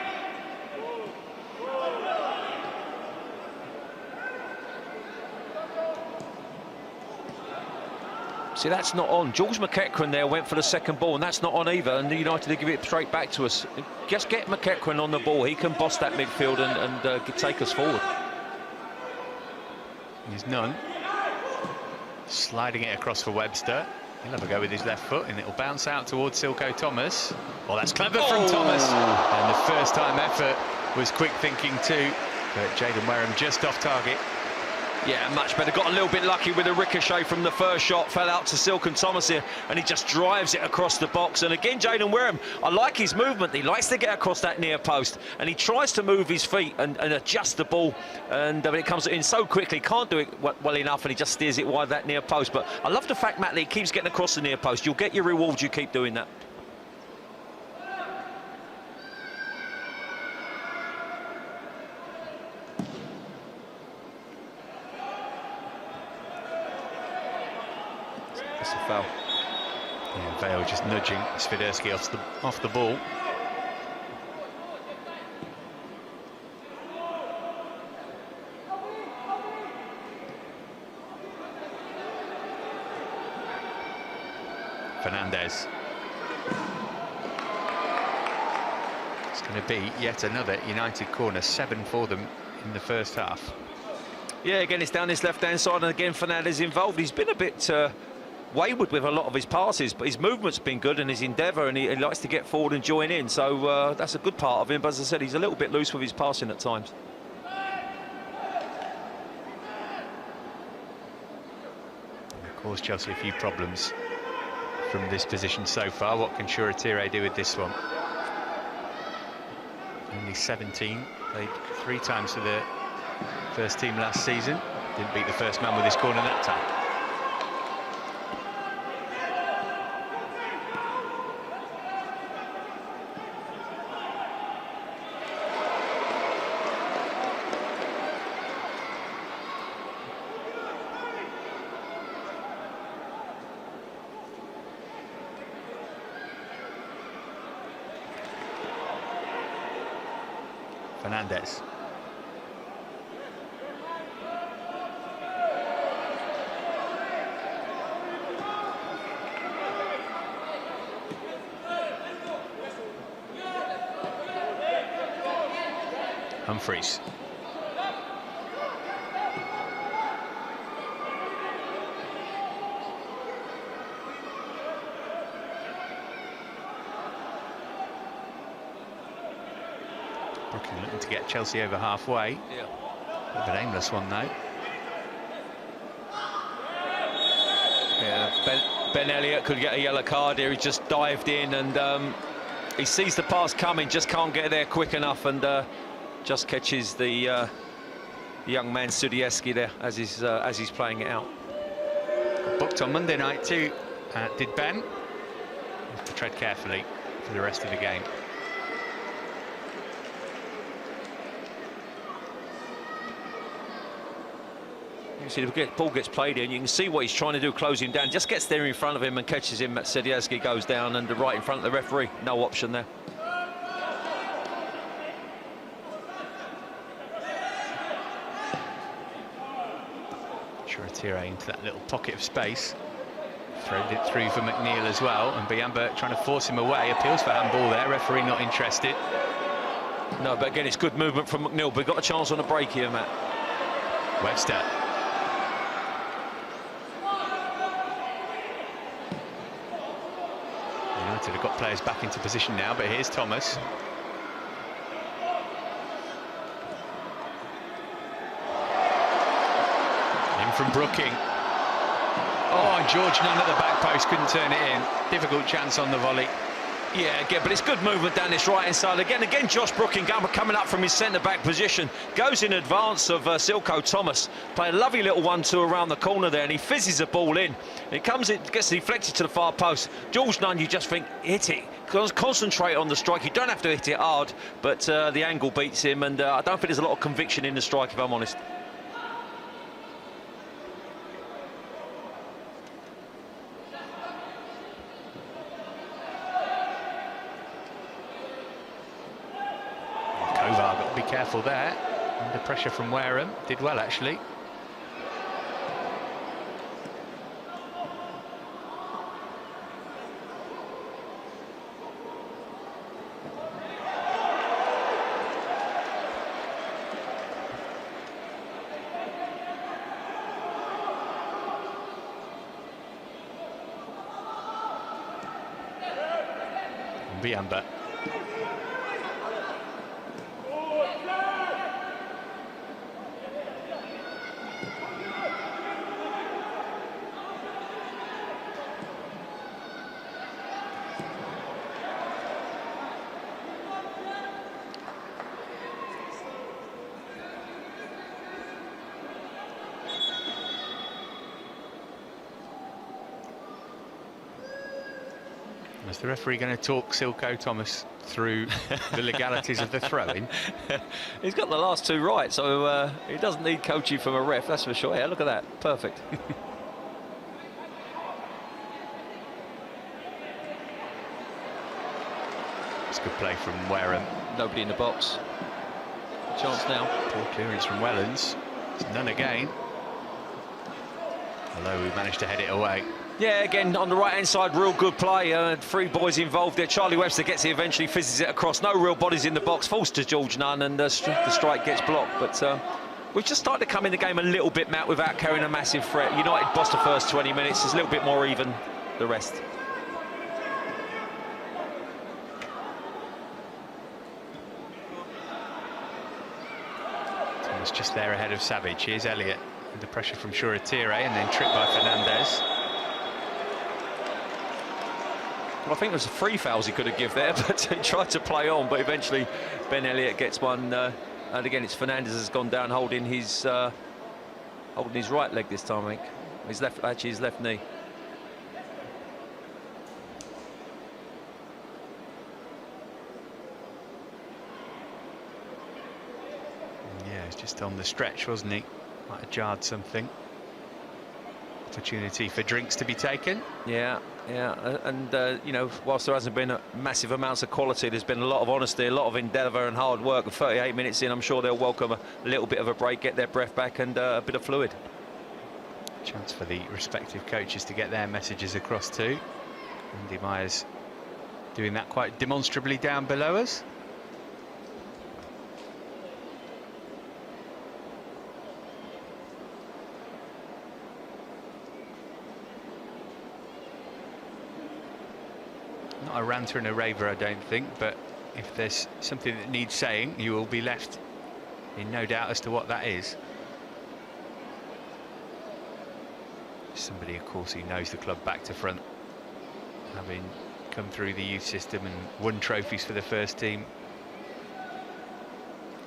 See, that's not on. Jules McEachran there went for the second ball, and that's not on either. And United give it straight back to us. Just get McEachran on the ball. He can boss that midfield and take us forward. He's Nunn. Sliding it across for Webster. He'll have a go with his left foot, and it'll bounce out towards Silko Thomas. Well, that's clever from Thomas. And the first time effort was quick thinking too. But Jaden Wareham just off target. Yeah, much better. Got a little bit lucky with a ricochet from the first shot. Fell out to Silken Thomas here, and he just drives it across the box. And again, Jaden Wareham, I like his movement. He likes to get across that near post, and he tries to move his feet and adjust the ball. And when it comes in so quickly, can't do it well enough, and he just steers it wide that near post. But I love the fact, Matt, that he keeps getting across the near post. You'll get your rewards. You keep doing that. That's a foul. Yeah, Vale just nudging Swiderski off the ball. Fernandez. It's going to be yet another United corner, 7 for them in the first half. Yeah, again, it's down his left-hand side, and again, Fernandez involved. He's been a bit wayward with a lot of his passes, but his movement's been good and his endeavour, and he likes to get forward and join in. So that's a good part of him. But as I said, he's a little bit loose with his passing at times. Of course, Chelsea a few problems from this position so far. What can Shoretire do with this one? Only 17, played 3 times for the first team last season. Didn't beat the first man with his corner that time. Fernandez. Humphreys. Brooklyn looking to get Chelsea over halfway. Yeah. Bit of an aimless one, though. Yeah, Ben Elliott could get a yellow card here. He just dived in, and he sees the pass coming, just can't get there quick enough, and just catches the young man Sudieski there as he's playing it out. Booked on Monday night too, did Ben. Have to tread carefully for the rest of the game. You see the ball gets played in, you can see what he's trying to do, close him down, just gets there in front of him and catches him. Sudieski goes down and right in front of the referee. No option there. Shoretire into that little pocket of space. Threaded it through for McNeil as well, and Biamba trying to force him away. Appeals for handball there, referee not interested. No, but again, it's good movement from McNeil, but we've got a chance on a break here, Matt. Webster. United have got players back into position now, but here's Thomas. In from Brooking. Oh, and George Nunn at the back post, couldn't turn it in. Difficult chance on the volley. Yeah, again, but it's good movement down this right-hand side. Again, Josh Brooking coming up from his centre-back position. Goes in advance of Silko Thomas. Play a lovely little 1-2 around the corner there, and he fizzes the ball in. It comes in, gets deflected to the far post. George Nunn, you just think, hit it. Concentrate on the strike. You don't have to hit it hard, but the angle beats him, and I don't think there's a lot of conviction in the strike, if I'm honest. Got to be careful there. Under pressure from Wareham. Did well, actually. Biamba. Is the referee going to talk Silko Thomas through the legalities of the throw-in? He's got the last two right, so he doesn't need coaching from a ref, that's for sure. Yeah, look at that, perfect. It's good play from Wareham. Nobody in the box. Chance now. Poor clearance from Wellens. It's none again. Although we managed to head it away. Yeah, again, on the right-hand side, real good play. Three boys involved there. Charlie Webster gets it eventually, fizzes it across. No real bodies in the box, falls to George Nunn, and the strike gets blocked. But we've just started to come in the game a little bit, Matt, without carrying a massive threat. United bossed the first 20 minutes. It's a little bit more even the rest. Thomas just there ahead of Savage. Here's Elliott. The pressure from Shura-Tire, and then tripped by Fernandez. Well, I think there was 3 fouls he could have given there, but he tried to play on, but eventually Ben Elliott gets one, and again it's Fernandez has gone down holding his right leg this time, I think. His left knee. Yeah, he's just on the stretch, wasn't he? Might have jarred something. Opportunity for drinks to be taken. Yeah, and you know, whilst there hasn't been massive amounts of quality, there's been a lot of honesty, a lot of endeavour and hard work. 38 minutes in, I'm sure they'll welcome a little bit of a break, get their breath back, and a bit of fluid. Chance for the respective coaches to get their messages across too. Andy Myers doing that quite demonstrably down below us. Not a ranter and a raver, I don't think, but if there's something that needs saying, you will be left in no doubt as to what that is. Somebody, of course, who knows the club back to front, having come through the youth system and won trophies for the first team.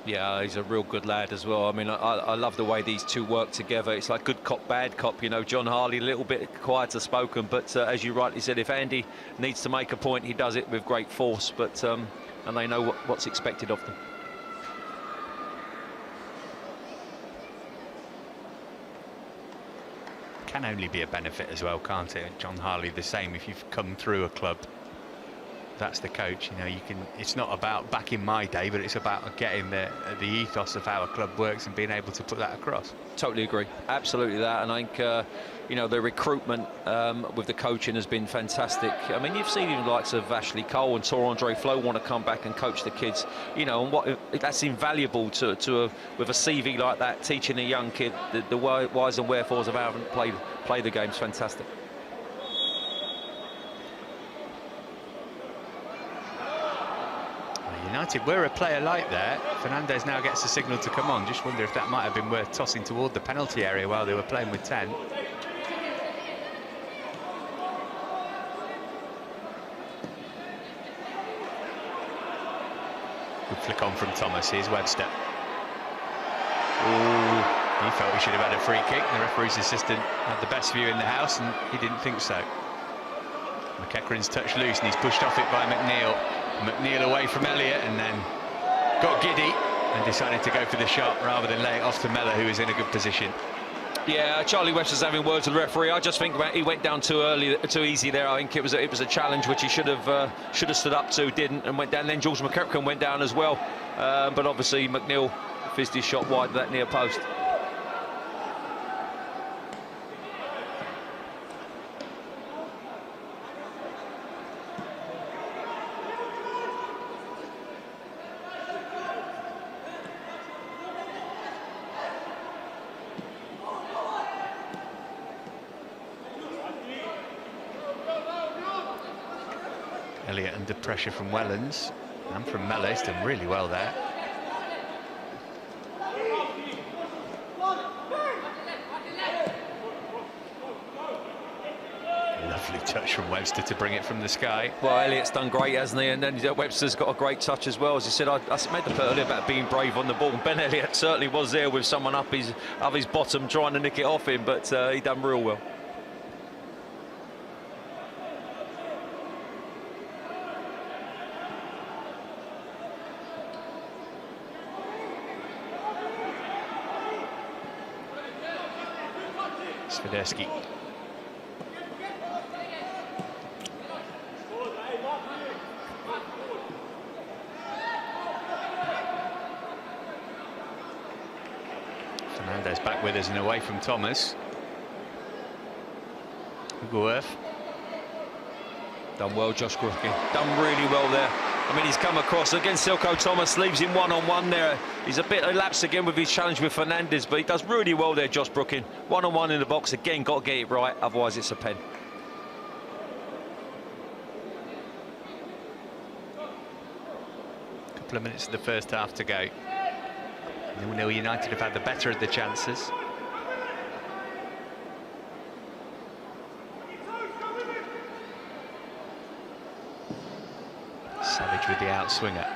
Yeah, he's a real good lad as well. I mean, I love the way these two work together. It's like good cop, bad cop. You know, John Harley, a little bit quieter spoken, but as you rightly said, if Andy needs to make a point, he does it with great force. But and they know what's expected of them. Can only be a benefit as well, can't it? John Harley the same. If you've come through a club, that's the coach. You know, you can. It's not about back in my day, but it's about getting the ethos of how a club works and being able to put that across. Totally agree, absolutely that. And I think you know, the recruitment with the coaching has been fantastic. I mean, you've seen the likes of Ashley Cole and Tor Andre Flo want to come back and coach the kids. You know, and what that's invaluable with a CV like that, teaching a young kid the whys and wherefores of how to play the game's fantastic. United were a player like that. Fernandez now gets a signal to come on. Just wonder if that might have been worth tossing toward the penalty area while they were playing with 10. Good flick on from Thomas. Here's Webster. Ooh, he felt he should have had a free kick. The referee's assistant had the best view in the house and he didn't think so. McEachran's touched loose and he's pushed off it by McNeil. McNeil away from Elliott and then got giddy and decided to go for the shot rather than lay it off to Mellor, who was in a good position. Yeah, Charlie Webster's having words with the referee. I just think he went down too early, too easy there. I think it was a challenge which he should have stood up to, didn't, and went down. Then George McEachran went down as well, but obviously McNeil fizzed his shot wide of that near post. Elliott under pressure from Wellens and from Mellor. He's done really well there. Lovely touch from Webster to bring it from the sky. Well, Elliott's done great, hasn't he? And then Webster's got a great touch as well. As you said, I made the point earlier about being brave on the ball. Ben Elliott certainly was there with someone up his bottom trying to nick it off him, but he done real well. Swiderski. Fernandez back with us and away from Thomas. Ugoworth. Done well, Josh Brooking. Done really well there. I mean, he's come across again. Silko Thomas leaves him one-on-one there. He's a bit elapsed again with his challenge with Fernandez, but he does really well there, Josh Brooking. One-on-one in the box again. Got to get it right, otherwise it's a pen. Couple of minutes of the first half to go. 0-0 United have had the better of the chances. Savage with the outswinger.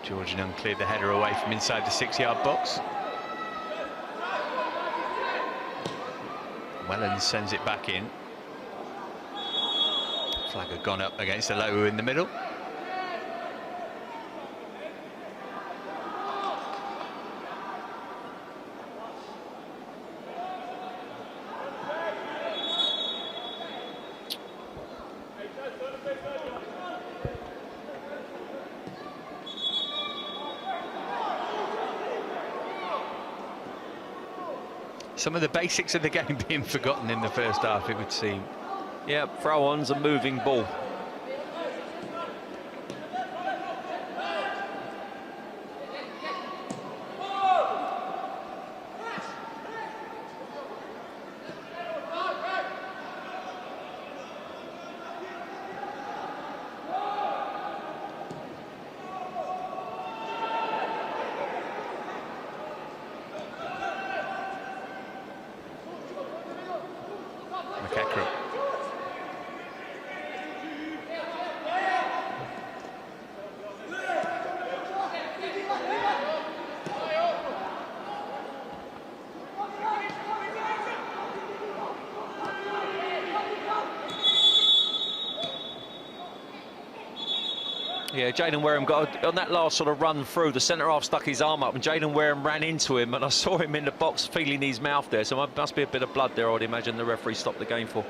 Georgian cleared the header away from inside the 6-yard box. Wellens sends it back in. Flag had gone up against Alowu in the middle. Some of the basics of the game being forgotten in the first half, it would seem. Yeah, throw-on's a moving ball. Yeah, Jayden Wareham got on that last sort of run through. The centre half stuck his arm up, and Jayden Wareham ran into him, and I saw him in the box feeling his mouth there. So there must be a bit of blood there. I'd imagine the referee stopped the game for.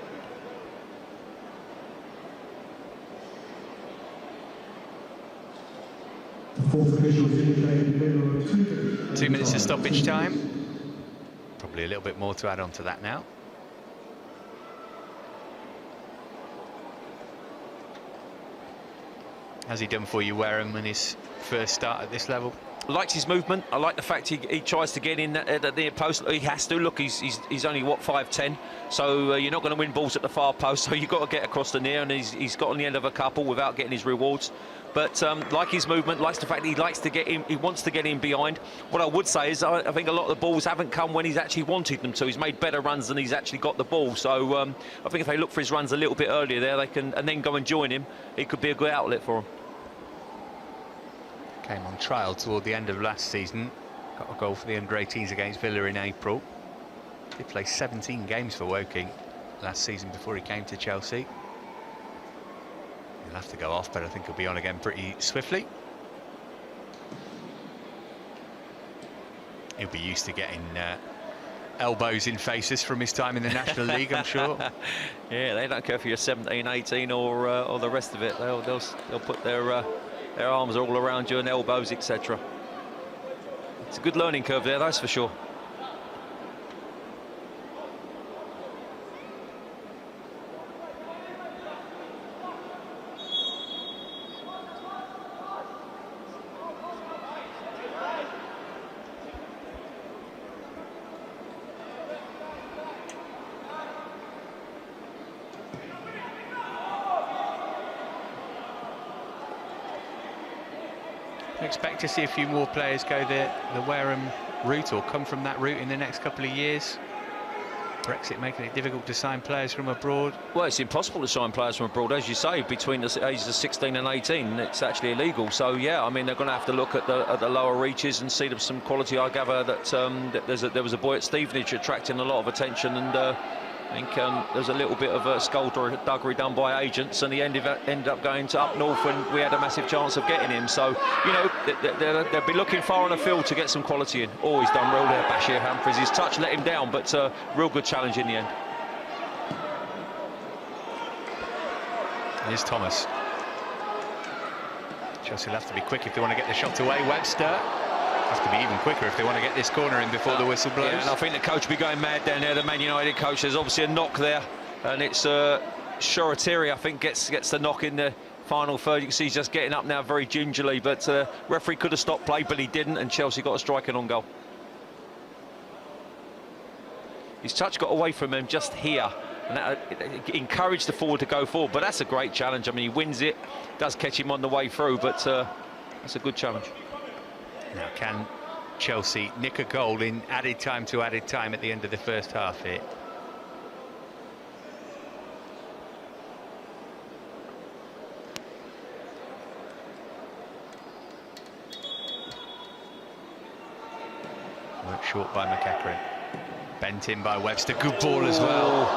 Two minutes of stoppage time. Probably a little bit more to add on to that now. How's he done for you, Wareham, in his first start at this level? I liked his movement. I like the fact he tries to get in at the near post. He has to. Look, he's only, what, 5'10", so you're not going to win balls at the far post, so you've got to get across the near, and he's got on the end of a couple without getting his rewards. But like his movement, likes the fact that he likes to get in, he wants to get in behind. What I would say is I think a lot of the balls haven't come when he's actually wanted them to. He's made better runs than he's actually got the ball. So I think if they look for his runs a little bit earlier there, they can, and then go and join him, it could be a good outlet for him. Came on trial toward the end of last season. Got a goal for the under-18s against Villa in April. Did play 17 games for Woking last season before he came to Chelsea. He'll have to go off, but I think he'll be on again pretty swiftly. He'll be used to getting elbows in faces from his time in the National League, I'm sure. Yeah, they don't care if you're 17, 18 or the rest of it. They'll put their arms all around you and elbows, etc. It's a good learning curve there, that's for sure. Expect to see a few more players go the Wareham route or come from that route in the next couple of years. Brexit making it difficult to sign players from abroad. Well, it's impossible to sign players from abroad, as you say, between the ages of 16 and 18. It's actually illegal. So yeah, I mean, they're going to have to look at the lower reaches and see some quality. I gather that there was a boy at Stevenage attracting a lot of attention, and I think there was a little bit of skullduggery done by agents, and he ended up going to up north when we had a massive chance of getting him. So, you know, they'll be looking far on the field to get some quality in. Always done well there, Bashir Humphries. His touch let him down, but real good challenge in the end. Here's Thomas. Chelsea will have to be quick if they want to get the shot away. Webster have to be even quicker if they want to get this corner in before the whistle blows. Yeah, and I think the coach will be going mad down there, the Man United coach. There's obviously a knock there, and it's Shoretiri, I think, gets the knock in the final third. You can see he's just getting up now very gingerly, but referee could have stopped play, but he didn't, and Chelsea got a striking on goal. His touch got away from him just here, and that encouraged the forward to go forward, but that's a great challenge. I mean, he wins it, does catch him on the way through, but that's a good challenge. Now, can Chelsea nick a goal in added time at the end of the first half here? Worked short by McEachran. Bent in by Webster. Good ball as well.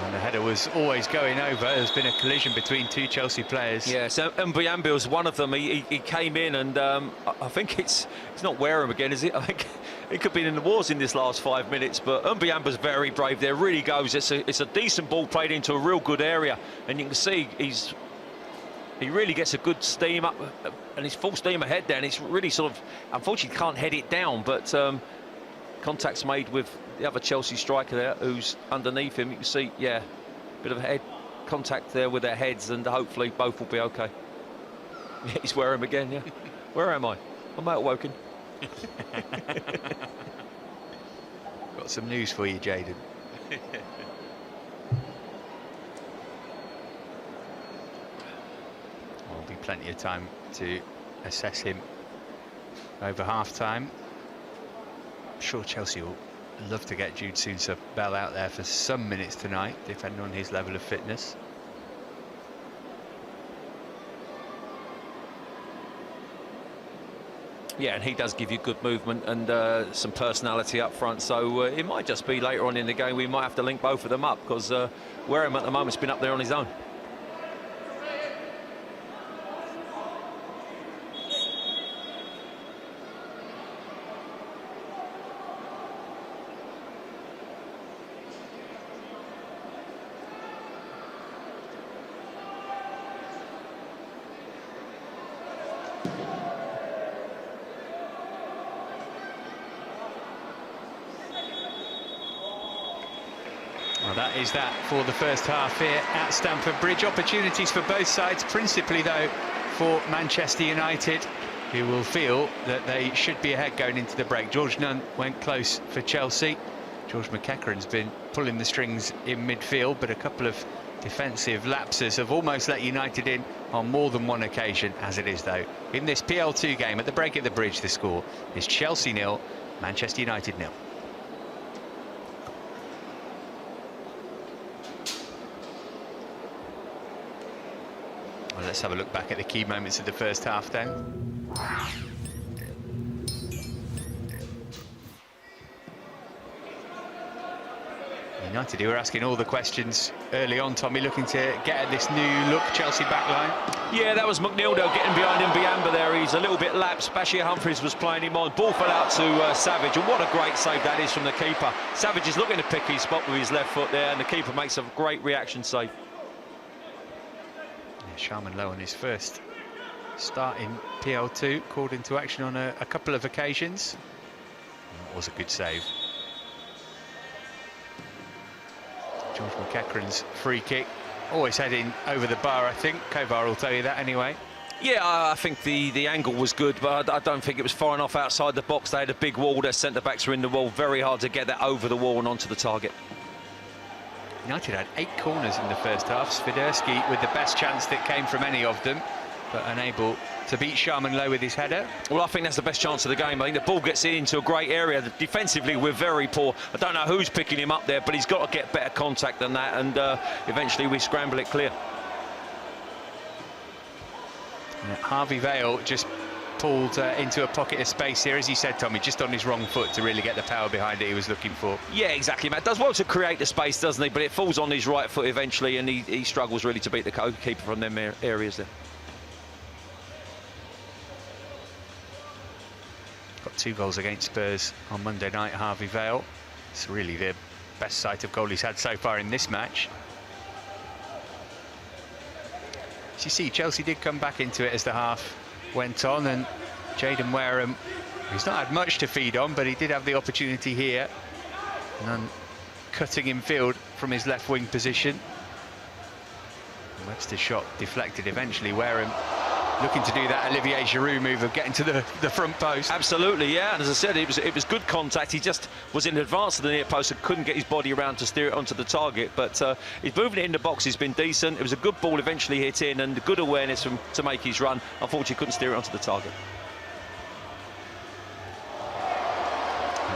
And the header was always going over. There's been a collision between two Chelsea players. Yeah, so Mbuyambi was one of them. He came in, and I think it's not Wareham again, is it? I think it could be in the wars in this last 5 minutes. But Mbuyambi's very brave there. Really goes. It's a decent ball played into a real good area, and you can see he really gets a good steam up, and he's full steam ahead there. And it's really sort of, unfortunately, can't head it down, but contact's made with the other Chelsea striker there, who's underneath him. You can see, yeah, bit of head contact there with their heads, and hopefully both will be okay. Yeah, he's Wareham again, yeah. Where am I? I'm out Woking. Got some news for you, Jayden. There'll be plenty of time to assess him over half-time. I'm sure Chelsea will love to get Jude Soonsup-Bell out there for some minutes tonight, depending on his level of fitness. Yeah, and he does give you good movement and some personality up front, so it might just be later on in the game we might have to link both of them up, because Wareham at the moment's been up there on his own. Well, that is that for the first half here at Stamford Bridge. Opportunities for both sides, principally though for Manchester United, who will feel that they should be ahead going into the break. George Nunn went close for Chelsea. George McEachran's been pulling the strings in midfield, but a couple of defensive lapses have almost let United in on more than one occasion. As it is though, in this PL2 game at the break at the Bridge, the score is Chelsea 0, Manchester United 0. Well, let's have a look back at the key moments of the first half then. United, who were asking all the questions early on, Tommy, looking to get at this new look Chelsea backline. Yeah, that was McNeil though, getting behind Mbuyamba there. He's a little bit lapsed. Bashir Humphries was playing him on. Ball fell out to Savage, and what a great save that is from the keeper. Savage is looking to pick his spot with his left foot there, and the keeper makes a great reaction save. Yeah, Sharman Lowe on his first start in PL2, called into action on a couple of occasions. That was a good save. George McEachran's free kick, always heading over the bar, I think. Kovar will tell you that anyway. Yeah, I think the angle was good, but I don't think it was far enough outside the box. They had a big wall, their centre-backs were in the wall. Very hard to get that over the wall and onto the target. United had 8 corners in the first half. Swiderski with the best chance that came from any of them, but unable to beat Sharman Lowe with his header. Well, I think that's the best chance of the game. I think the ball gets into a great area. Defensively, we're very poor. I don't know who's picking him up there, but he's got to get better contact than that, and eventually we scramble it clear. Yeah, Harvey Vale just pulled into a pocket of space here, as you said, Tommy, just on his wrong foot to really get the power behind it he was looking for. Yeah, exactly, Matt. Does well to create the space, doesn't he? But it falls on his right foot eventually, and he struggles really to beat the goalkeeper from them areas there. Got 2 goals against Spurs on Monday night, Harvey Vale. It's really the best sight of goal he's had so far in this match. As you see, Chelsea did come back into it as the half went on, and Jaden Wareham, he's not had much to feed on, but he did have the opportunity here. And cutting in field from his left wing position. Webster's shot deflected eventually. Wareham looking to do that Olivier Giroud move of getting to the front post. Absolutely, yeah. And as I said, it was good contact. He just was in advance of the near post and couldn't get his body around to steer it onto the target. But his movement in the box has been decent. It was a good ball eventually hit in, and good awareness to make his run. Unfortunately, couldn't steer it onto the target.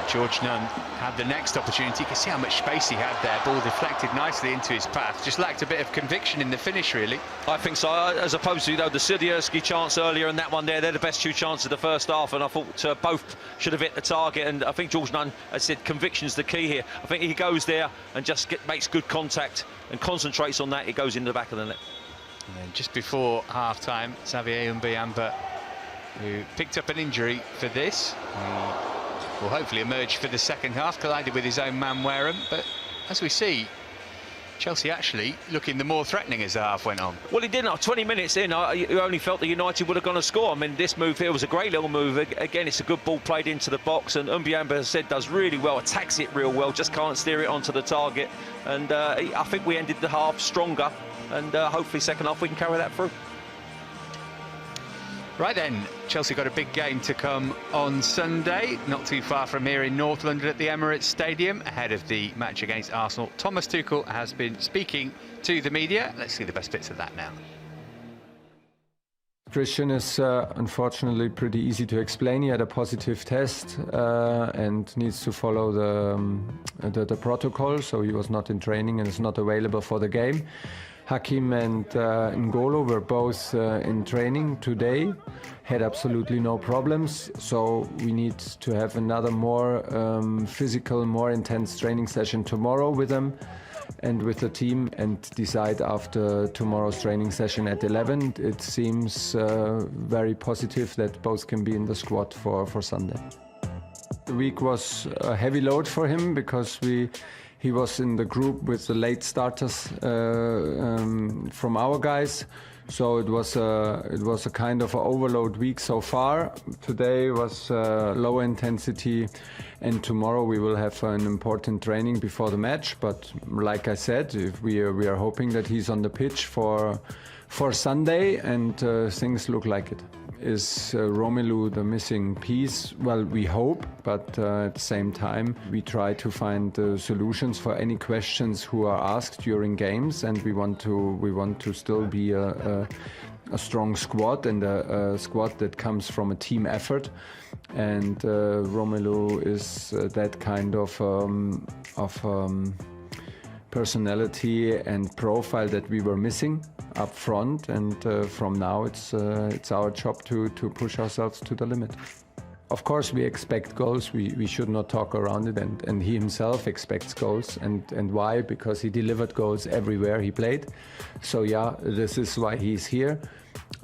George Nunn had the next opportunity. You can see how much space he had there. Ball deflected nicely into his path. Just lacked a bit of conviction in the finish, really. I think so, as opposed to, the Sidierski chance earlier and that one there. They're the best 2 chances of the first half, and I thought both should have hit the target. And I think George Nunn has said conviction's the key here. I think he goes there and just makes good contact and concentrates on that. It goes in the back of the net. And then just before half-time, Xavier Mbuyamba, who picked up an injury for this, will hopefully emerge for the second half, collided with his own man Wareham. But as we see, Chelsea actually looking the more threatening as the half went on. Well, he didn't. 20 minutes in, you only felt that United would have gone to score. I mean, this move here was a great little move. Again, it's a good ball played into the box, and Mbuyamba, as I said, does really well, attacks it real well, just can't steer it onto the target. And I think we ended the half stronger, and hopefully second half we can carry that through. Right then, Chelsea got a big game to come on Sunday, not too far from here in North London at the Emirates Stadium, ahead of the match against Arsenal. Thomas Tuchel has been speaking to the media. Let's see the best bits of that now. Christian is unfortunately pretty easy to explain. He had a positive test and needs to follow the protocol, so he was not in training and is not available for the game. Hakim and N'Golo were both in training today, had absolutely no problems, so we need to have another more physical, more intense training session tomorrow with them and with the team, and decide after tomorrow's training session at 11. It seems very positive that both can be in the squad for Sunday. The week was a heavy load for him because he was in the group with the late starters from our guys, so it was a kind of an overload week so far. Today was lower intensity, and tomorrow we will have an important training before the match. But like I said, if we are hoping that he's on the pitch for Sunday, and things look like it. Is Romelu the missing piece? Well, we hope, but at the same time we try to find solutions for any questions who are asked during games, and we want to still be a strong squad, and a squad that comes from a team effort. And Romelu is that kind of personality and profile that we were missing up front, and from now it's our job to push ourselves to the limit. Of course we expect goals, we should not talk around it, and he himself expects goals, and why? Because he delivered goals everywhere he played. So yeah, this is why he's here.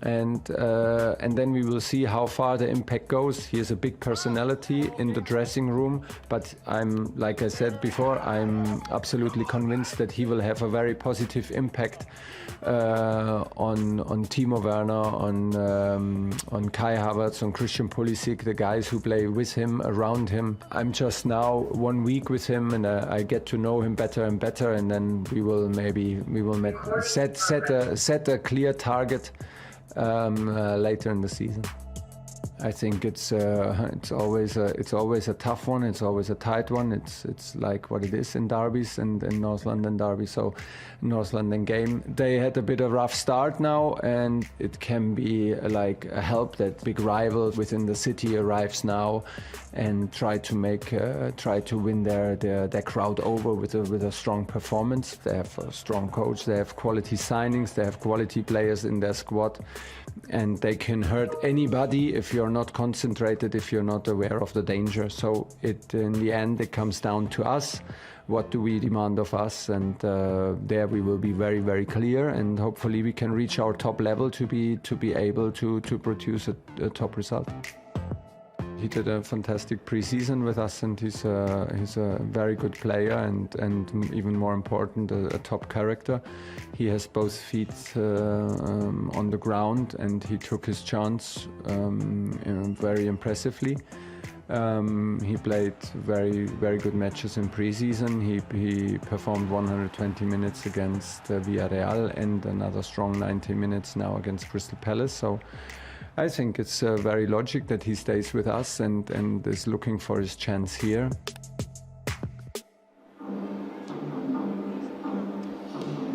And then we will see how far the impact goes. He is a big personality in the dressing room, but like I said before, I'm absolutely convinced that he will have a very positive impact on Timo Werner, on Kai Havertz, on Christian Pulisic, the guys who play with him, around him. I'm just now 1 week with him, and I get to know him better and better, and then we will set a clear target later in the season. I think it's always a tough one. It's always a tight one. It's like what it is in derbies and in North London derby. So North London game, they had a bit of a rough start now, and it can be like a help that big rival within the city arrives now and try to win their crowd over with a strong performance. They have a strong coach. They have quality signings. They have quality players in their squad, and they can hurt anybody if you're not concentrated if you're not aware of the danger. So in the end, it comes down to us. What do we demand of us? And there we will be very, very clear, and hopefully we can reach our top level to be able to produce a top result. He did a fantastic pre-season with us, and he's a very good player, and even more important, a top character. He has both feet on the ground, and he took his chance very impressively. He played very, very good matches in pre-season. He performed 120 minutes against Villarreal and another strong 90 minutes now against Crystal Palace. So I think it's very logic that he stays with us and is looking for his chance here.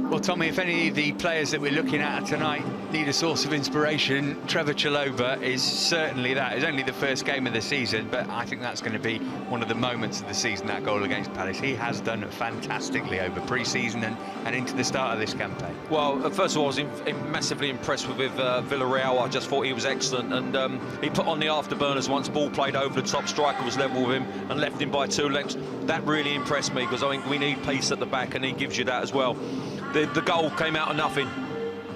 Well, Tommy, if any of the players that we're looking at tonight need a source of inspiration, Trevor Chalobah is certainly that. It's only the first game of the season, but I think that's going to be one of the moments of the season, that goal against Palace. He has done fantastically over pre-season and into the start of this campaign. Well, first of all, I was massively impressed with Villarreal. I just thought he was excellent, and he put on the afterburners once ball played over the top. Striker was level with him and left him by 2 lengths. That really impressed me, because I think we need pace at the back, and he gives you that as well. The goal came out of nothing.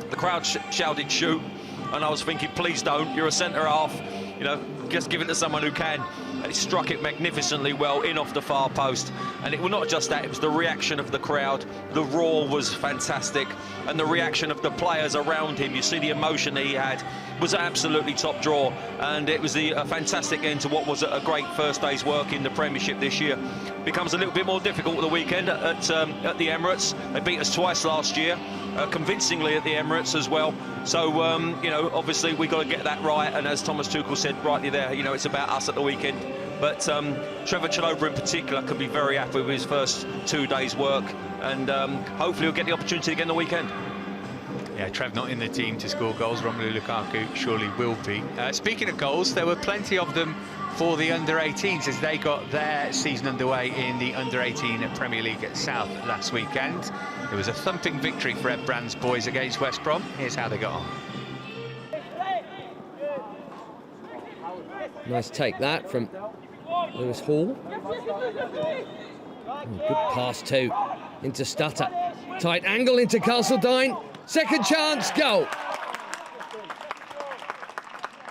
The crowd shouted shoot, and I was thinking, please don't, you're a centre half, you know, just give it to someone who can. And he struck it magnificently well in off the far post, and it was not just that, it was the reaction of the crowd. The roar was fantastic, and the reaction of the players around him, you see the emotion that he had, was absolutely top draw, and it was a fantastic end to what was a great first day's work in the Premiership this year. Becomes a little bit more difficult at the weekend at the Emirates. They beat us twice last year, convincingly at the Emirates as well. So, you know, obviously we've got to get that right, and as Thomas Tuchel said rightly there, you know, it's about us at the weekend. But Trevor Chalobah in particular can be very happy with his first 2 days' work, and hopefully he'll get the opportunity again the weekend. Yeah, Trev not in the team to score goals. Romelu Lukaku surely will be. Speaking of goals, there were plenty of them for the under-18s as they got their season underway in the under-18 Premier League at South last weekend. It was a thumping victory for Ed Brand's boys against West Brom. Here's how they got on. Nice take that from Lewis Hall. Good pass too into Stutter. Tight angle into Castledine. Second chance, goal.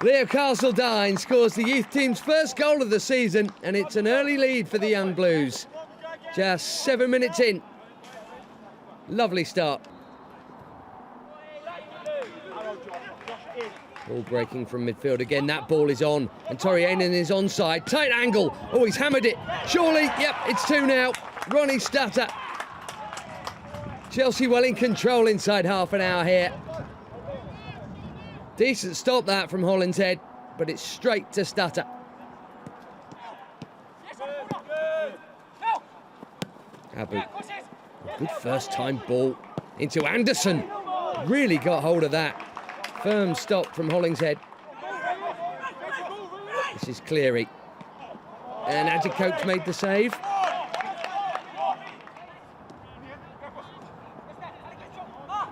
Leo Castledine scores the youth team's first goal of the season, and it's an early lead for the Young Blues. Just 7 minutes in. Lovely start. Ball breaking from midfield again. That ball is on, and Torrienen is onside. Tight angle. Oh, he's hammered it. Surely, yep, it's 2 now. Ronnie Stutter. Chelsea well in control inside half an hour here. Decent stop that from Hollinshead, but it's straight to Stutter. Abu, a good first time ball into Anderson. Really got hold of that. Firm stop from Hollingshead. This is Cleary. And Adjikovic made the save.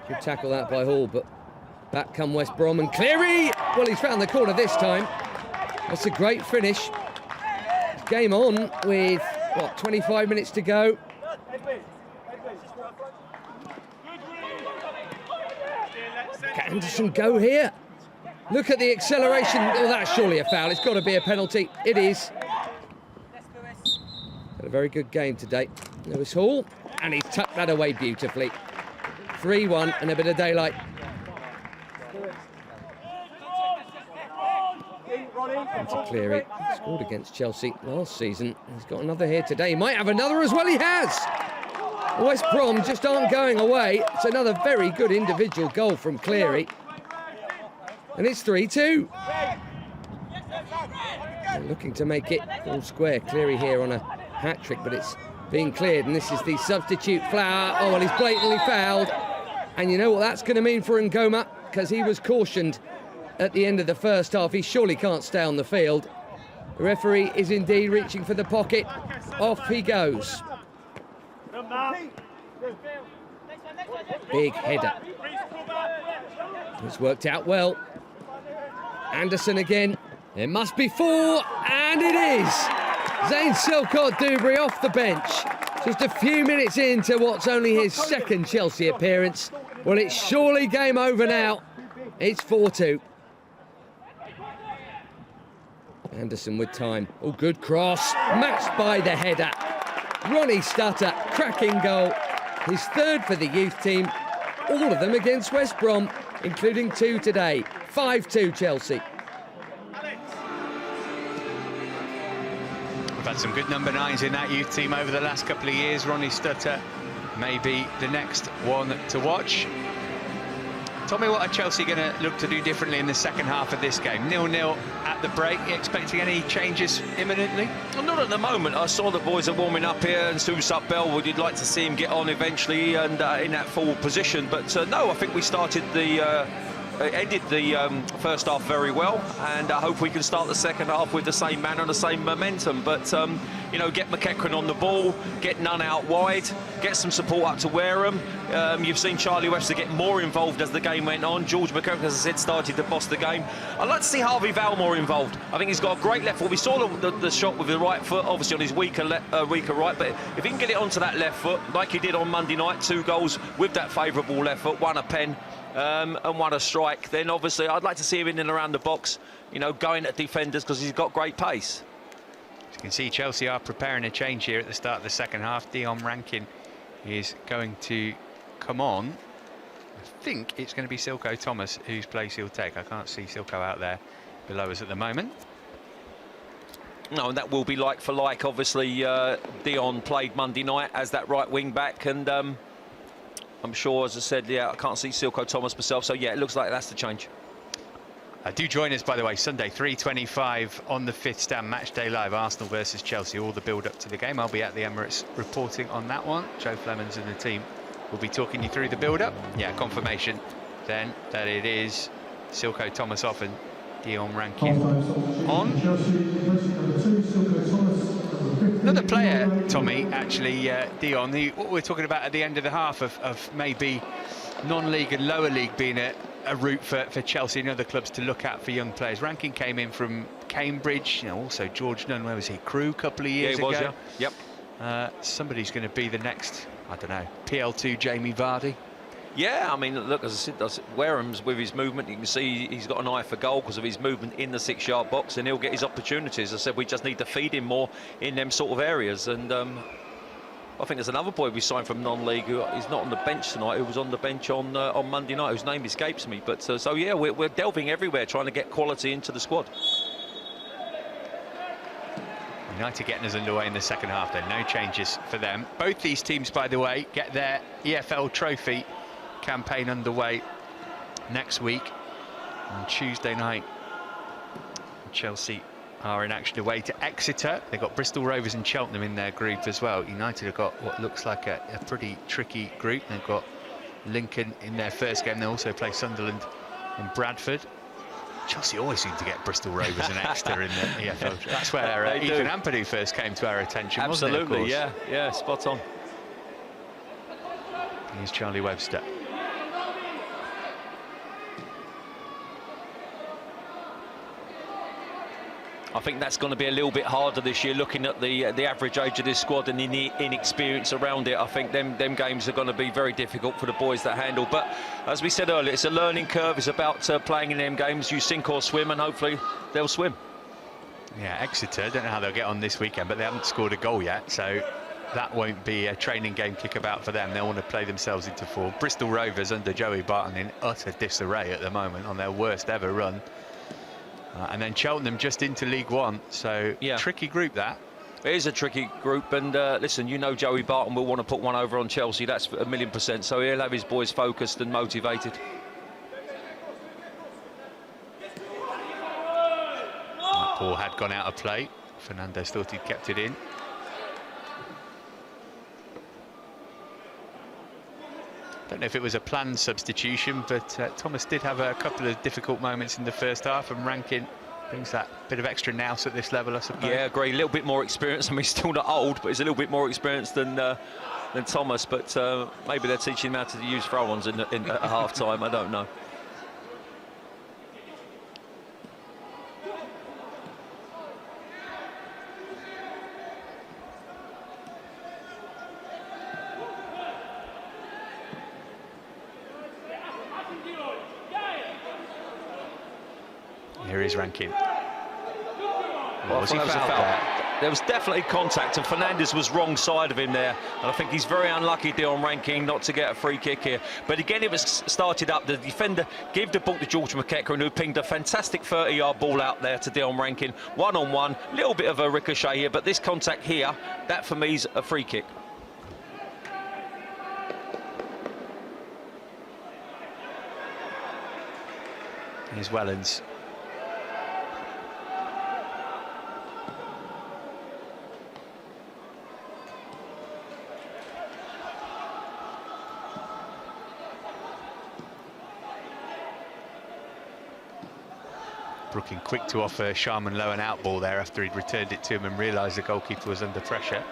Good tackle that by Hall, but back come West Brom, and Cleary! Well, he's found the corner this time. That's a great finish. Game on with, what, 25 minutes to go. Can Anderson go here? Look at the acceleration. Oh, that's surely a foul. It's got to be a penalty. It is. Had a very good game today. Lewis Hall, and he's tucked that away beautifully. 3-1 and a bit of daylight. Into Cleary. Scored against Chelsea last season. He's got another here today. He might have another as well. He has. West Brom just aren't going away. It's another very good individual goal from Cleary. And it's 3-2. They're looking to make it all square. Cleary here on a hat-trick, but it's being cleared. And this is the substitute Flower. Oh, well, he's blatantly fouled. And you know what that's going to mean for Ngoma, because he was cautioned at the end of the first half. He surely can't stay on the field. The referee is indeed reaching for the pocket. Off he goes. Big header. It's worked out well. Anderson again. It must be 4, and it is. Zane Silcock-Dubry off the bench. Just a few minutes into what's only his second Chelsea appearance. Well, it's surely game over now. It's 4-2. Anderson with time. Oh, good cross. Matched by the header. Ronnie Stutter, cracking goal. His third for the youth team. All of them against West Brom, including 2 today. 5-2 Chelsea. We've had some good number 9s in that youth team over the last couple of years. Ronnie Stutter may be the next one to watch. Tommy, what are Chelsea going to look to do differently in the second half of this game? 0-0 at the break. Are you expecting any changes imminently? Well, not at the moment. I saw the boys are warming up here, and Susat Bellwood, you'd like to see him get on eventually and in that forward position. But no, I think we ended the first half very well, and I hope we can start the second half with the same manner and the same momentum. But you know, get McEachran on the ball, get Nunn out wide, get some support up to Wareham. You've seen Charlie Webster get more involved as the game went on. George McEachran, as I said, started to boss the game. I'd like to see Harvey Valmore involved. I think he's got a great left foot. We saw the shot with the right foot, obviously on his weaker right, but if he can get it onto that left foot, like he did on Monday night, 2 goals with that favourable left foot, 1 a pen, and 1 a strike, then obviously I'd like to see him in and around the box, you know, going at defenders, because he's got great pace. As you can see, Chelsea are preparing a change here at the start of the second half. Dion Rankin is going to come on. I think it's going to be Silko Thomas whose place he'll take. I can't see Silko out there below us at the moment. No, and that will be like for like. Obviously, Dion played Monday night as that right wing back, and I'm sure, as I said, yeah, I can't see Silko Thomas myself, so yeah, it looks like that's the change. Do join us, by the way, Sunday, 3:25 on the 5th Stand, Match Day Live, Arsenal versus Chelsea, all the build-up to the game. I'll be at the Emirates reporting on that one. Joe Flemons and the team will be talking you through the build-up. Yeah, confirmation then that it is Silko Thomas off and Dion Rankin on. Another player, Tommy, actually, Dion, what we're talking about at the end of the half of maybe non-league and lower league being a route for Chelsea and other clubs to look at for young players. Rankin came in from Cambridge, you know, also George Nunn, where was he, Crewe a couple of years ago. Yeah. Yep. Somebody's going to be the next, I don't know, PL2 Jamie Vardy. Yeah, I mean, look, as I said, Wareham's with his movement, you can see he's got an eye for goal because of his movement in the 6-yard box, and he'll get his opportunities. As I said, we just need to feed him more in them sort of areas. And I think there's another boy we signed from non-league who is not on the bench tonight, who was on the bench on Monday night, whose name escapes me. But so yeah, we're delving everywhere, trying to get quality into the squad. United getting us underway in the second half then, no changes for them. Both these teams, by the way, get their EFL trophy campaign underway next week on Tuesday night. Chelsea are in action away to Exeter. They've got Bristol Rovers and Cheltenham in their group as well. United have got what looks like a pretty tricky group. They've got Lincoln in their first game. They also play Sunderland and Bradford. Chelsea always seem to get Bristol Rovers and Exeter in the EFL. That's where Ethan Ampadu first came to our attention. Absolutely, wasn't it, of course? yeah, spot on. Here's Charlie Webster. I think that's going to be a little bit harder this year, looking at the average age of this squad and the inexperience around it. I think them games are going to be very difficult for the boys that handle. But as we said earlier, it's a learning curve. It's about playing in them games. You sink or swim, and hopefully they'll swim. Yeah, Exeter, don't know how they'll get on this weekend, but they haven't scored a goal yet, so that won't be a training game kickabout for them. They'll want to play themselves into form. Bristol Rovers under Joey Barton in utter disarray at the moment, on their worst ever run. And then Cheltenham just into League One, so yeah, tricky group that. It is a tricky group, and listen, you know Joey Barton will want to put one over on Chelsea, that's 1,000,000%, so he'll have his boys focused and motivated. That ball had gone out of play. Fernandez thought he'd kept it in. Don't know if it was a planned substitution, but Thomas did have a couple of difficult moments in the first half, and Rankin brings that bit of extra nous at this level, I suppose. Yeah, I agree. A little bit more experience. I mean, he's still not old, but he's a little bit more experienced than Thomas. But maybe they're teaching him how to use throw-ons at half-time. I don't know. Here is Rankin. Well, Was he that was a fouled foul. there? There was definitely contact, and Fernandez was wrong side of him there. And I think he's very unlucky, Dion Rankin, not to get a free kick here. But again, it was started up. The defender gave the ball to George McEachran, who pinged a fantastic 30-yard ball out there to Dion Rankin. One-on-one, little bit of a ricochet here, but this contact here, that for me is a free kick. Here's Wellens. Brooking quick to offer Sharman Lowe an out ball there after he'd returned it to him and realised the goalkeeper was under pressure.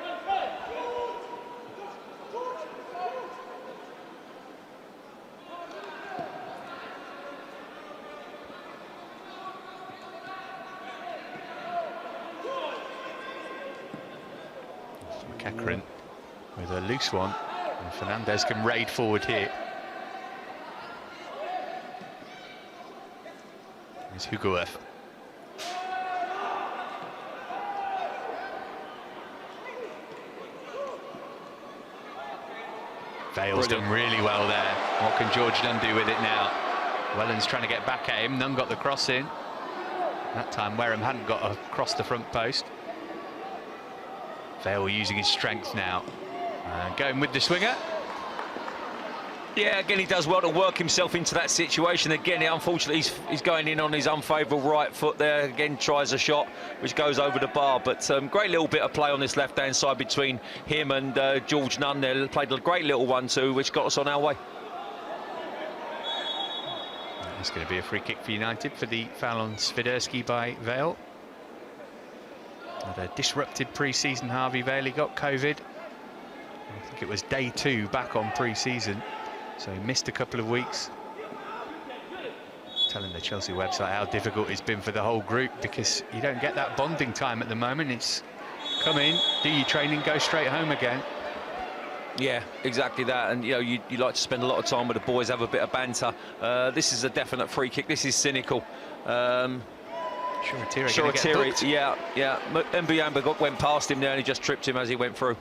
McEachran with a loose one, and Fernandez can raid forward here. Here's Hugoworth. Vale's done really well there. What can George Nunn do with it now? Wellens trying to get back at him. Nunn got the cross in. That time Wareham hadn't got across the front post. Vale using his strength now. Going with the swinger. Yeah, again, he does well to work himself into that situation. Again, unfortunately, he's going in on his unfavourable right foot there. Again, tries a shot, which goes over the bar. But great little bit of play on this left-hand side between him and George Nunn there. Played a great little 1-2, which got us on our way. It's going to be a free kick for United for the foul on Swiderski by Vale. Had a disrupted pre-season, Harvey Vale. He got COVID. I think it was day 2 back on pre-season. So he missed a couple of weeks. Telling the Chelsea website how difficult it's been for the whole group because you don't get that bonding time at the moment. It's come in, do your training, go straight home again. Yeah, exactly that. And, you know, you like to spend a lot of time with the boys, have a bit of banter. This is a definite free kick. This is cynical. Shoretiri, yeah. Mbuyamba went past him there and he just tripped him as he went through.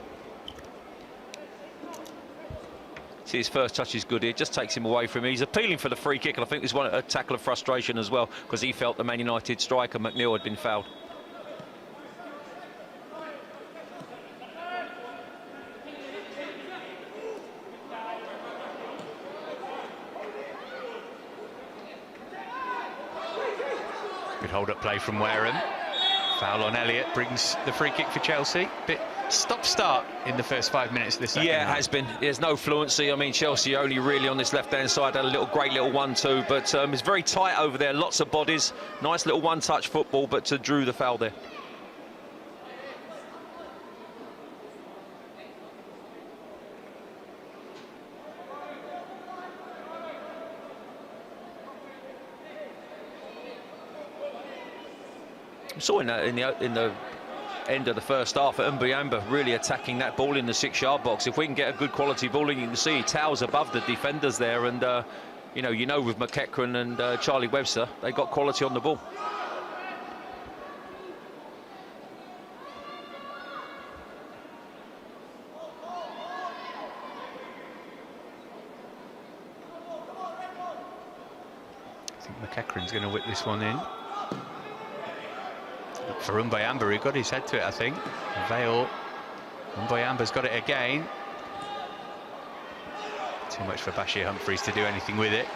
See, his first touch is good here, just takes him away from him. He's appealing for the free kick, and I think this was a tackle of frustration as well, because he felt the Man United striker, McNeil, had been fouled. Good hold-up play from Wareham. Foul on Elliott brings the free kick for Chelsea. Bit stop-start in the first 5 minutes of this second Yeah, it half. has been. There's no fluency. I mean, Chelsea only really on this left-hand side had a great little 1-2, but it's very tight over there. Lots of bodies. Nice little one-touch football, but drew the foul there. We saw in the end of the first half, Mbuyamba really attacking that ball in the 6-yard box. If we can get a good quality ball, you can see he towers above the defenders there, and you know with McEachran and Charlie Webster, they got quality on the ball. I think McEachran's going to whip this one in. For Mbuyamba, he got his head to it, I think. Vale. Mbuyamba's got it again. Too much for Bashir Humphreys to do anything with it.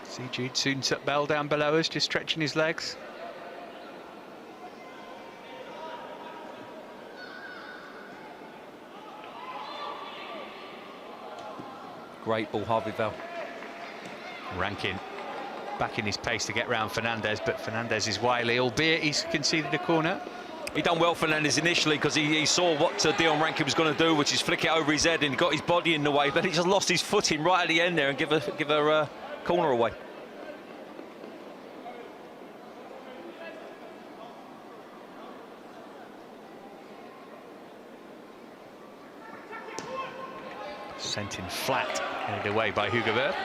See Jude Soonsup Bell down below us, just stretching his legs. Great ball, Harvey Vale. Rankin back in his pace to get round Fernandez, but Fernandez is wily, albeit he's conceded a corner. He done well, Fernandez, initially, because he saw what Dion Rankin was going to do, which is flick it over his head, and he got his body in the way, but he just lost his footing right at the end there and give a corner away. Sent in flat, headed away by Hugoworth.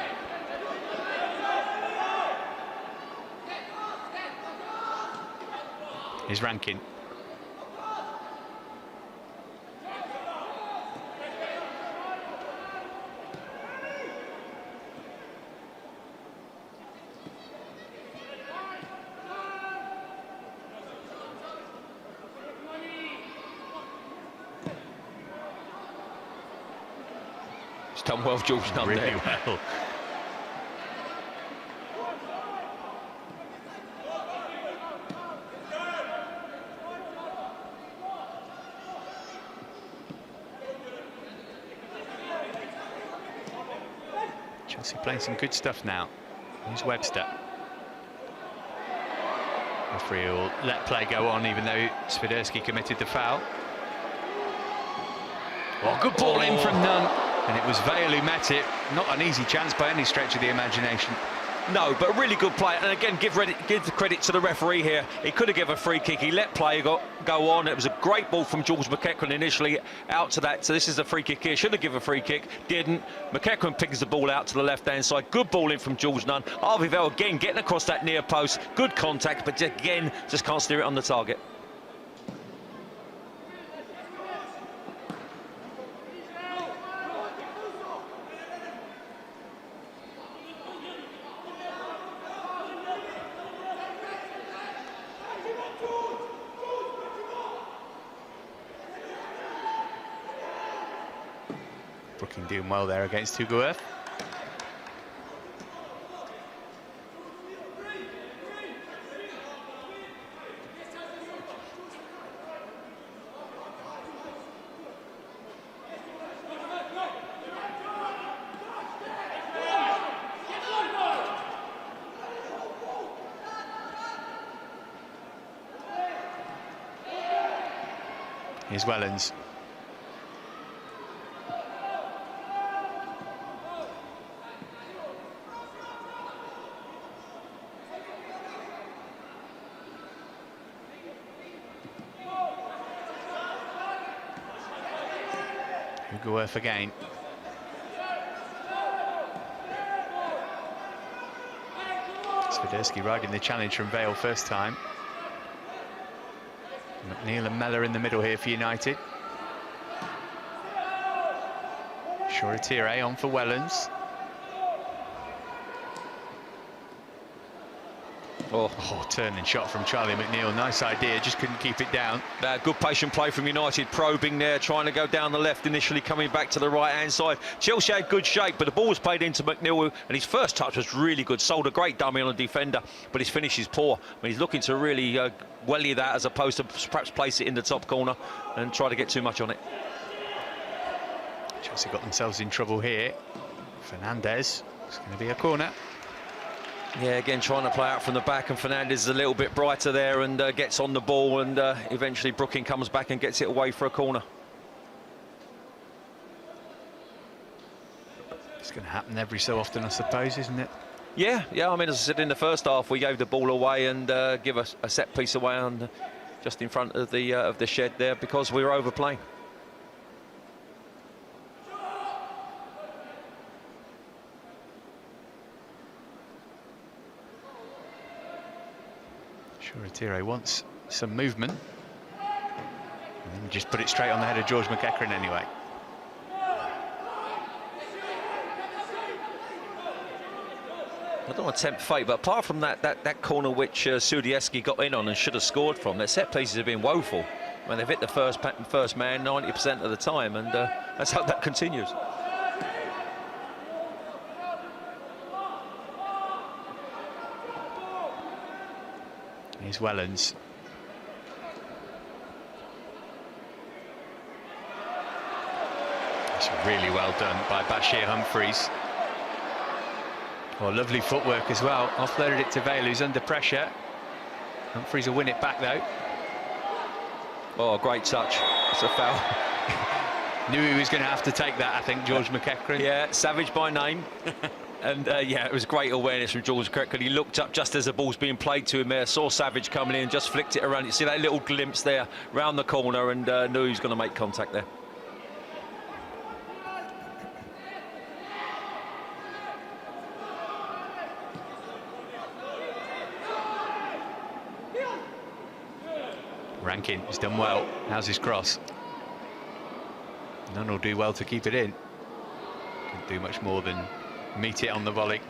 his ranking. He's done well, George Nunn Really there. well. Chelsea playing some good stuff now. Here's Webster. Referee will let play go on, even though Swiderski committed the foul. Oh, good ball in from Nunn, and it was Vale who met it. Not an easy chance by any stretch of the imagination. No, but a really good play. And again, give the credit to the referee here. He could have given a free kick. He let play go on. It was a great ball from George McEachran initially out to that. So this is a free kick here. Should have given a free kick. Didn't. McEachran picks the ball out to the left-hand side. Good ball in from George Nunn. Harvey Vale again getting across that near post. Good contact, but again, just can't steer it on the target. Brooking doing well there against Hugoworth. Here's Wellens. Hugoworth again. Swiderski riding the challenge from Vale first time. McNeil and Mellor in the middle here for United. Shoretire on for Wellens. Oh, turning shot from Charlie McNeil. Nice idea, just couldn't keep it down. Good patient play from United, probing there, trying to go down the left initially, coming back to the right-hand side. Chelsea had good shape, but the ball was played into McNeil, and his first touch was really good. Sold a great dummy on a defender, but his finish is poor. I mean, he's looking to really welly that as opposed to perhaps place it in the top corner and try to get too much on it. Chelsea got themselves in trouble here. Fernandez, it's going to be a corner. Yeah, again, trying to play out from the back, and Fernandez is a little bit brighter there and gets on the ball, and eventually Brooking comes back and gets it away for a corner. It's going to happen every so often, I suppose, isn't it? Yeah. I mean, as I said, in the first half, we gave the ball away and give us a set piece away on just in front of the shed there because we were overplaying. Shoretire wants some movement. And then just put it straight on the head of George McEachran anyway. I don't want to tempt fate, but apart from that corner which Swiderski got in on and should have scored from, their set pieces have been woeful. I mean, they've hit the first man 90% of the time, and let's hope that continues. Here's Wellens. It's really well done by Bashir Humphreys. Oh, lovely footwork as well. Offloaded it to Vale, who's under pressure. Humphreys will win it back, though. Oh, great touch. It's a foul. Knew he was going to have to take that, I think, George McEachran. Yeah, Savage by name. And yeah, it was great awareness from George McEachran. He looked up just as the ball's being played to him there, saw Savage coming in, just flicked it around. You see that little glimpse there round the corner, and knew he was going to make contact there. Rankin has done well. How's his cross? None will do well to keep it in. Can't do much more than meet it on the volley.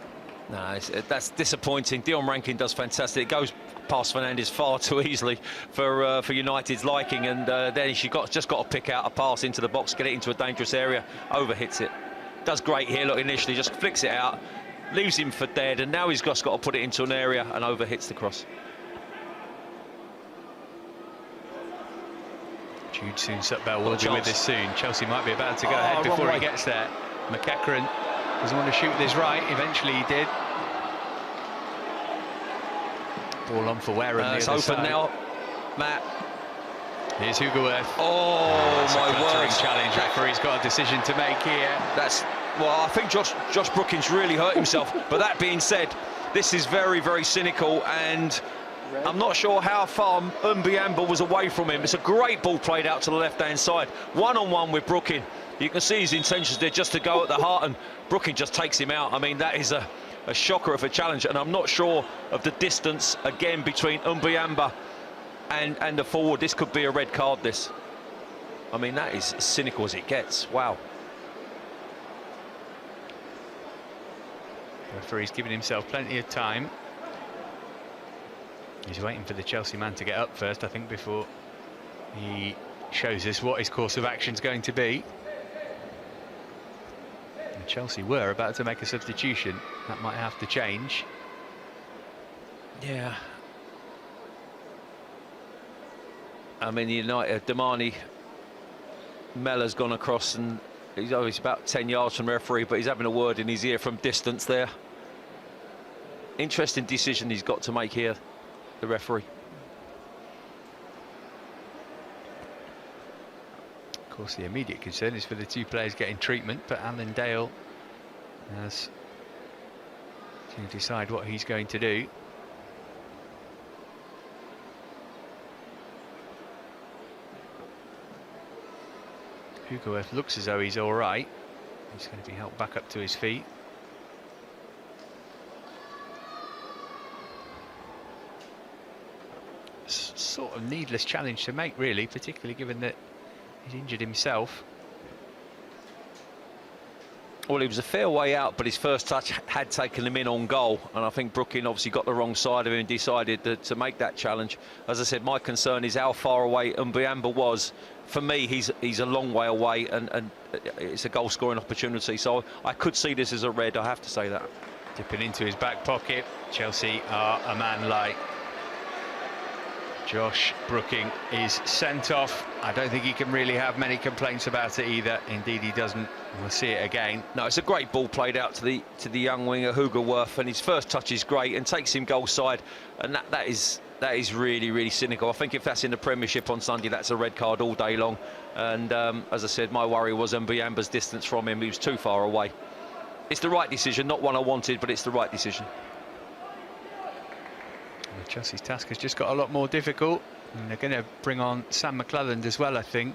No, that's disappointing. Dion Rankin does fantastic. It goes past Fernandes far too easily for United's liking, and then she just got to pick out a pass into the box, get it into a dangerous area, overhits it. Does great here, look, initially just flicks it out, leaves him for dead, and now he's just got to put it into an area and overhits the cross. Jude Soon-Sutbell will be with us soon. Chelsea might be about to go ahead before he gets there. McEachran doesn't want to shoot with his right. Eventually he did. Ball on for Wareham. It's open now, Matt. Here's Hugoworth. Oh, that's my word. Challenge. Referee's got a decision to make here. Well, I think Josh Brookings really hurt himself. But that being said, this is very, very cynical, and I'm not sure how far Mbiamba was away from him. It's a great ball played out to the left-hand side. One-on-one with Brooking. You can see his intentions there just to go at the heart, and Brooking just takes him out. I mean, that is a shocker of a challenge, and I'm not sure of the distance, again, between Mbiamba and the forward. This could be a red card, this. I mean, that is as cynical as it gets. Wow. The referee's giving himself plenty of time. He's waiting for the Chelsea man to get up first, I think, before he shows us what his course of action is going to be. And Chelsea were about to make a substitution. That might have to change. Yeah. I mean, United, Damani Mellor's gone across, and he's about 10 yards from the referee, but he's having a word in his ear from distance there. Interesting decision he's got to make here, the referee. Of course, the immediate concern is for the two players getting treatment, but Alan Dale has to decide what he's going to do. Hugoworth looks as though he's all right. He's going to be helped back up to his feet. Sort of needless challenge to make, really, particularly given that he's injured himself. Well, he was a fair way out, but his first touch had taken him in on goal, and I think Brooking obviously got the wrong side of him and decided to make that challenge. As I said, my concern is how far away Mbiamba was. For me, he's a long way away, and it's a goal-scoring opportunity, so I could see this as a red, I have to say that. Dipping into his back pocket, Chelsea are a man like Josh Brooking is sent off. I don't think he can really have many complaints about it either. Indeed, he doesn't. We'll see it again. No, it's a great ball played out to the young winger Hugoworth, and his first touch is great and takes him goal side, and that is really, really cynical. I think if that's in the Premiership on Sunday, that's a red card all day long. And as I said, my worry was Mbiamba's distance from him. He was too far away. It's the right decision, not one I wanted, but it's the right decision. Chelsea's task has just got a lot more difficult, and they're going to bring on Sam McClelland as well, I think.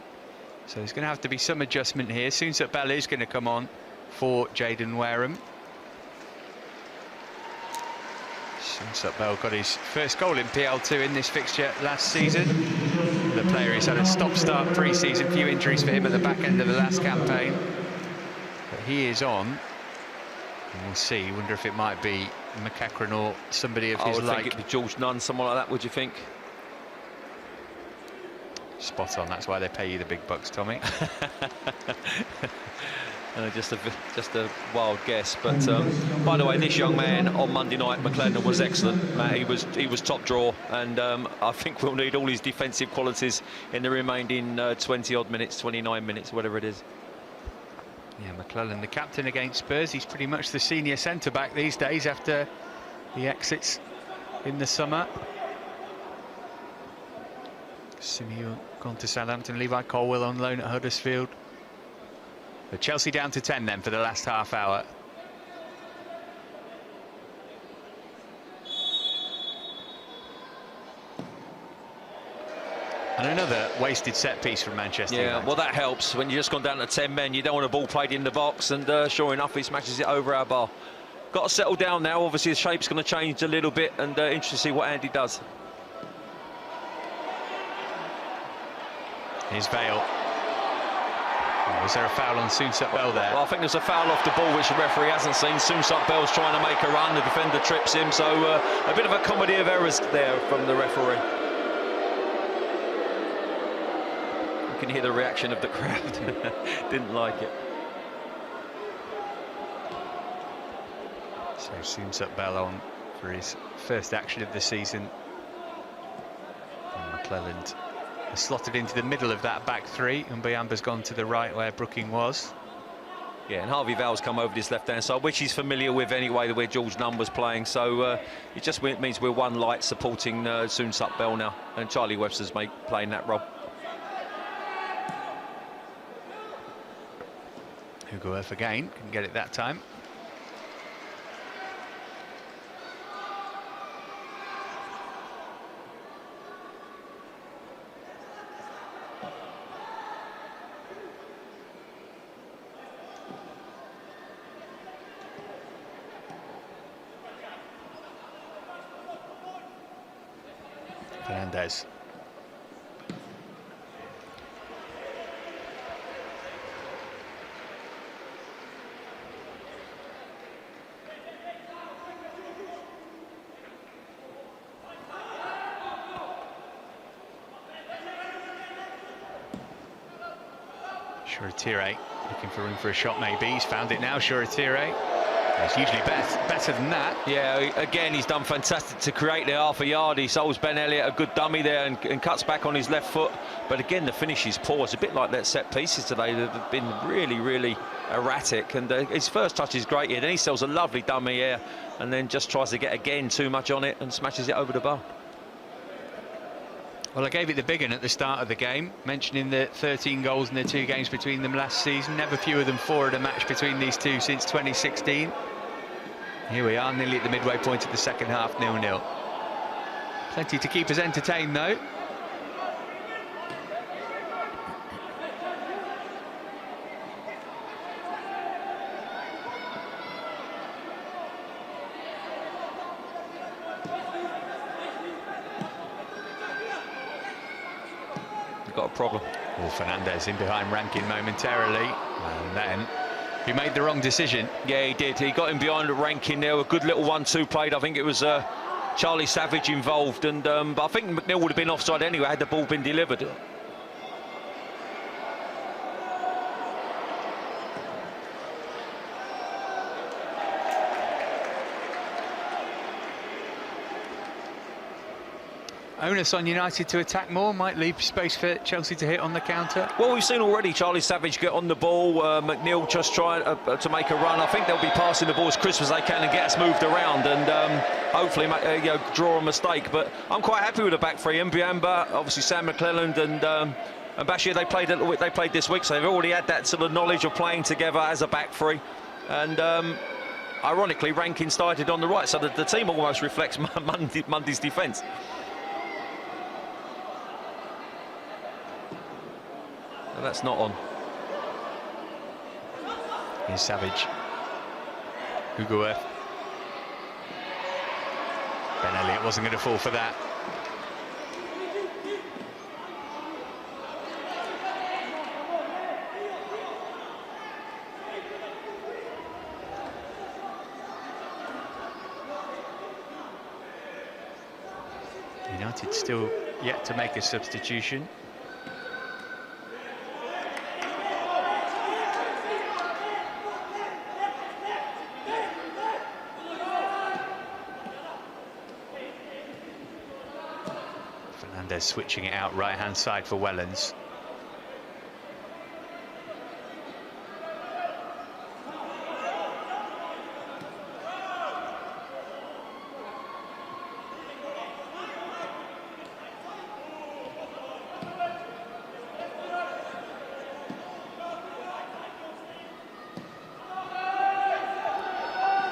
So there's going to have to be some adjustment here. Soon-Sutbell is going to come on for Jaden Wareham. Soon-Sutbell got his first goal in PL2 in this fixture last season. The player has had a stop-start pre-season, few injuries for him at the back end of the last campaign. But he is on. And we'll see. Wonder if it might be McEachran or somebody of his like. I would think it'd be George Nunn, someone like that, would you think? Spot on, that's why they pay you the big bucks, Tommy. Just a wild guess, but by the way, this young man on Monday night, McLennan, was excellent. Matt, he was top draw, and I think we'll need all his defensive qualities in the remaining 20-odd minutes, 29 minutes, whatever it is. Yeah, McClelland, the captain against Spurs. He's pretty much the senior centre-back these days after the exits in the summer. Simeon gone to Southampton. Levi Colwill on loan at Huddersfield. But Chelsea down to 10 then for the last half hour. And another wasted set piece from Manchester United. Well, that helps when you've just gone down to 10 men. You don't want a ball played in the box, and sure enough, he smashes it over our bar. Got to settle down now. Obviously, the shape's going to change a little bit, and interesting to see what Andy does. Here's Vale. Oh, was there a foul on Soonsuk Bell there? Well, I think there's a foul off the ball which the referee hasn't seen. Soonsuk Bell's trying to make a run, the defender trips him, so a bit of a comedy of errors there from the referee. You can hear the reaction of the crowd. Didn't like it. So Soonsuk Bell on for his first action of the season. And McClelland has slotted into the middle of that back three, and Biamba's gone to the right where Brooking was. Yeah, and Harvey Val's come over this left-hand side, which he's familiar with anyway, where George Nunn was playing. So it just means we're one light supporting Soonsuk Bell now, and Charlie Webster's playing that role. Hugoeff again, couldn't get it that time. Fernandez. Shoretire looking for room for a shot, maybe. He's found it now, Shoretire. It's usually better than that. Yeah, again, he's done fantastic to create there, half a yard. He solves Ben Elliott a good dummy there and cuts back on his left foot. But again, the finish is poor. It's a bit like that set pieces today that have been really, really erratic. And his first touch is great here. Then he sells a lovely dummy here and then just tries to get again too much on it and smashes it over the bar. Well, I gave it the big one at the start of the game, mentioning the 13 goals in the 2 games between them last season. Never fewer than 4 at a match between these two since 2016. Here we are, nearly at the midway point of the second half, 0-0. Plenty to keep us entertained, though. Got a problem. Well, Fernandez in behind Rankin momentarily, and then he made the wrong decision. Yeah, he did. He got him behind the Rankin there. A good little 1-2 played. I think it was Charlie Savage involved, and but I think McNeil would have been offside anyway had the ball been delivered. Onus on United to attack more, might leave space for Chelsea to hit on the counter. Well, we've seen already Charlie Savage get on the ball, McNeil just trying to make a run. I think they'll be passing the ball as crisp as they can and get us moved around and hopefully draw a mistake. But I'm quite happy with the back three. Biamba, obviously Sam McClelland and Bashir, they played this week, so they've already had that sort of knowledge of playing together as a back three. And ironically, Rankin started on the right, so the team almost reflects Monday's defence. That's not on. Here's Savage. Hugoeff. Ben Elliott wasn't going to fall for that. United still yet to make a substitution. Fernandez switching it out right-hand side for Wellens.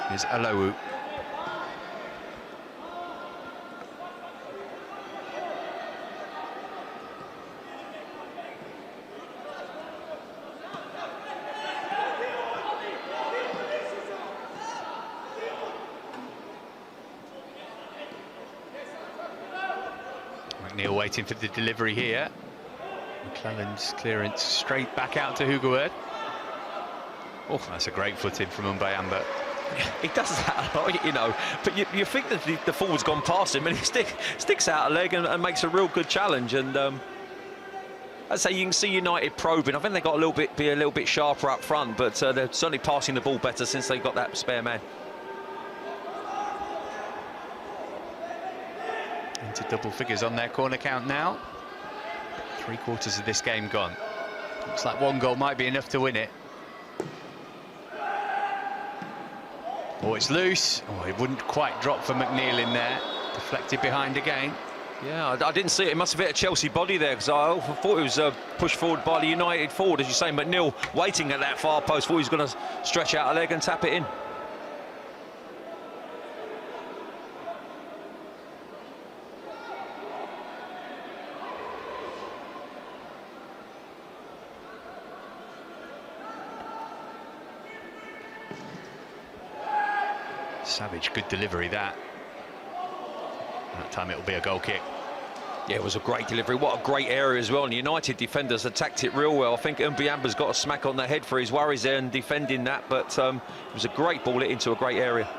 Here's Alowu. McNeil waiting for the delivery here. McClelland's clearance straight back out to Hugoerd. Oh, that's a great foot-in from Mbayamba. He does that a lot, you know, but you think that the forward's gone past him, and he sticks out a leg and makes a real good challenge. And I'd say you can see United probing. I think they got be a little bit sharper up front, but they're certainly passing the ball better since they got that spare man. Into double figures on their corner count now. 3/4 of this game gone. Looks like one goal might be enough to win it. Oh, it's loose. Oh, it wouldn't quite drop for McNeil in there. Deflected behind again. Yeah, I didn't see it. It must have hit a Chelsea body there, because I thought it was pushed forward by the United forward, as you say. McNeil waiting at that far post, thought he was going to stretch out a leg and tap it in. Savage, good delivery that. That time it'll be a goal kick. Yeah, it was a great delivery. What a great area as well. And United defenders attacked it real well. I think Mbayamba's got a smack on the head for his worries there and defending that. But it was a great ball into a great area.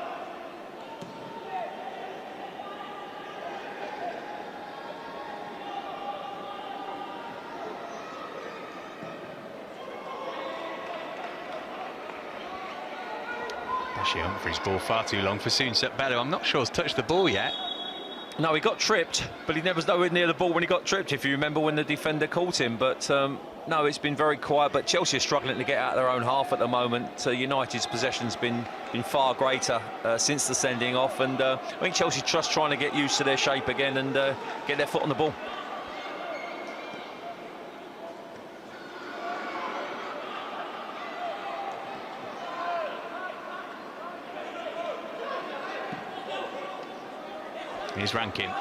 Humphrey's ball far too long for Soonsup Bellew. I'm not sure he's touched the ball yet. No, he got tripped, but he never was nowhere near the ball when he got tripped, if you remember when the defender caught him. But no, it's been very quiet. But Chelsea are struggling to get out of their own half at the moment. United's possession's been far greater since the sending off. And I think Chelsea just trying to get used to their shape again and get their foot on the ball. Here's Rankin.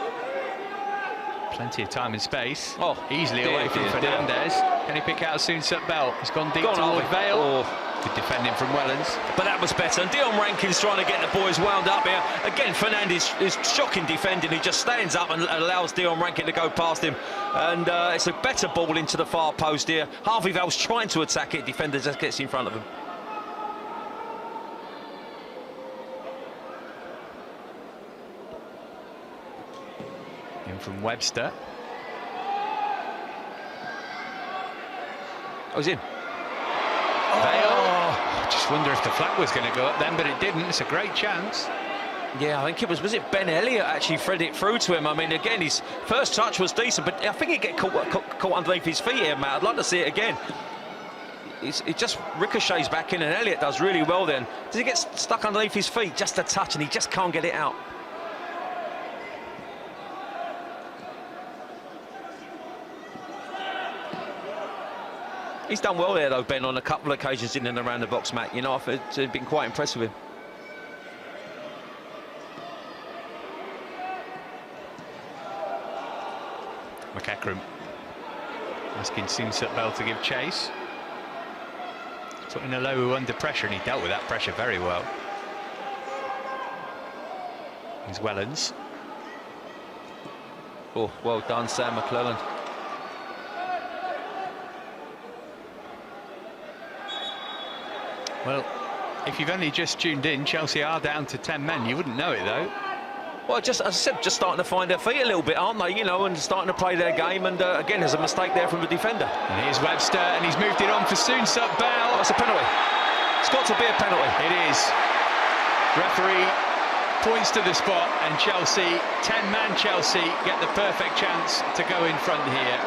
Plenty of time and space. Oh, easily away from Fernandez. Can he pick out Soonsup Bellew? He's gone deep toward Vale. Oh. Good defending from Wellens. But that was better. And Dion Rankin's trying to get the boys wound up here. Again, Fernandez is shocking defending. He just stands up and allows Dion Rankin to go past him. And it's a better ball into the far post here. Harvey Vale's trying to attack it. Defender just gets in front of him. From Webster. Oh, he's in. Vale. I just wonder if the flag was going to go up then, but it didn't. It's a great chance. Yeah, I think it was it Ben Elliott actually threaded it through to him. I mean, again, his first touch was decent, but I think he get caught underneath his feet here, Matt. I'd like to see it again. It just ricochets back in, and Elliott does really well then. Does he get stuck underneath his feet? Just a touch, and he just can't get it out. He's done well there, though, Ben, on a couple of occasions in and around the box, Matt. You know, I've been quite impressed with him. McEachran asking Soonsup Bellew to give chase. Putting a low under pressure, and he dealt with that pressure very well. Here's Wellens. Oh, well done, Sam McClelland. Well, if you've only just tuned in, Chelsea are down to 10 men. You wouldn't know it, though. Well, just as I said, just starting to find their feet a little bit, aren't they? You know, and starting to play their game. And again, there's a mistake there from the defender. And here's Webster, and he's moved it on for Soonsup Bellew. Oh, it's a penalty. It's got to be a penalty. It is. Referee points to the spot, and Chelsea, 10-man Chelsea, get the perfect chance to go in front here.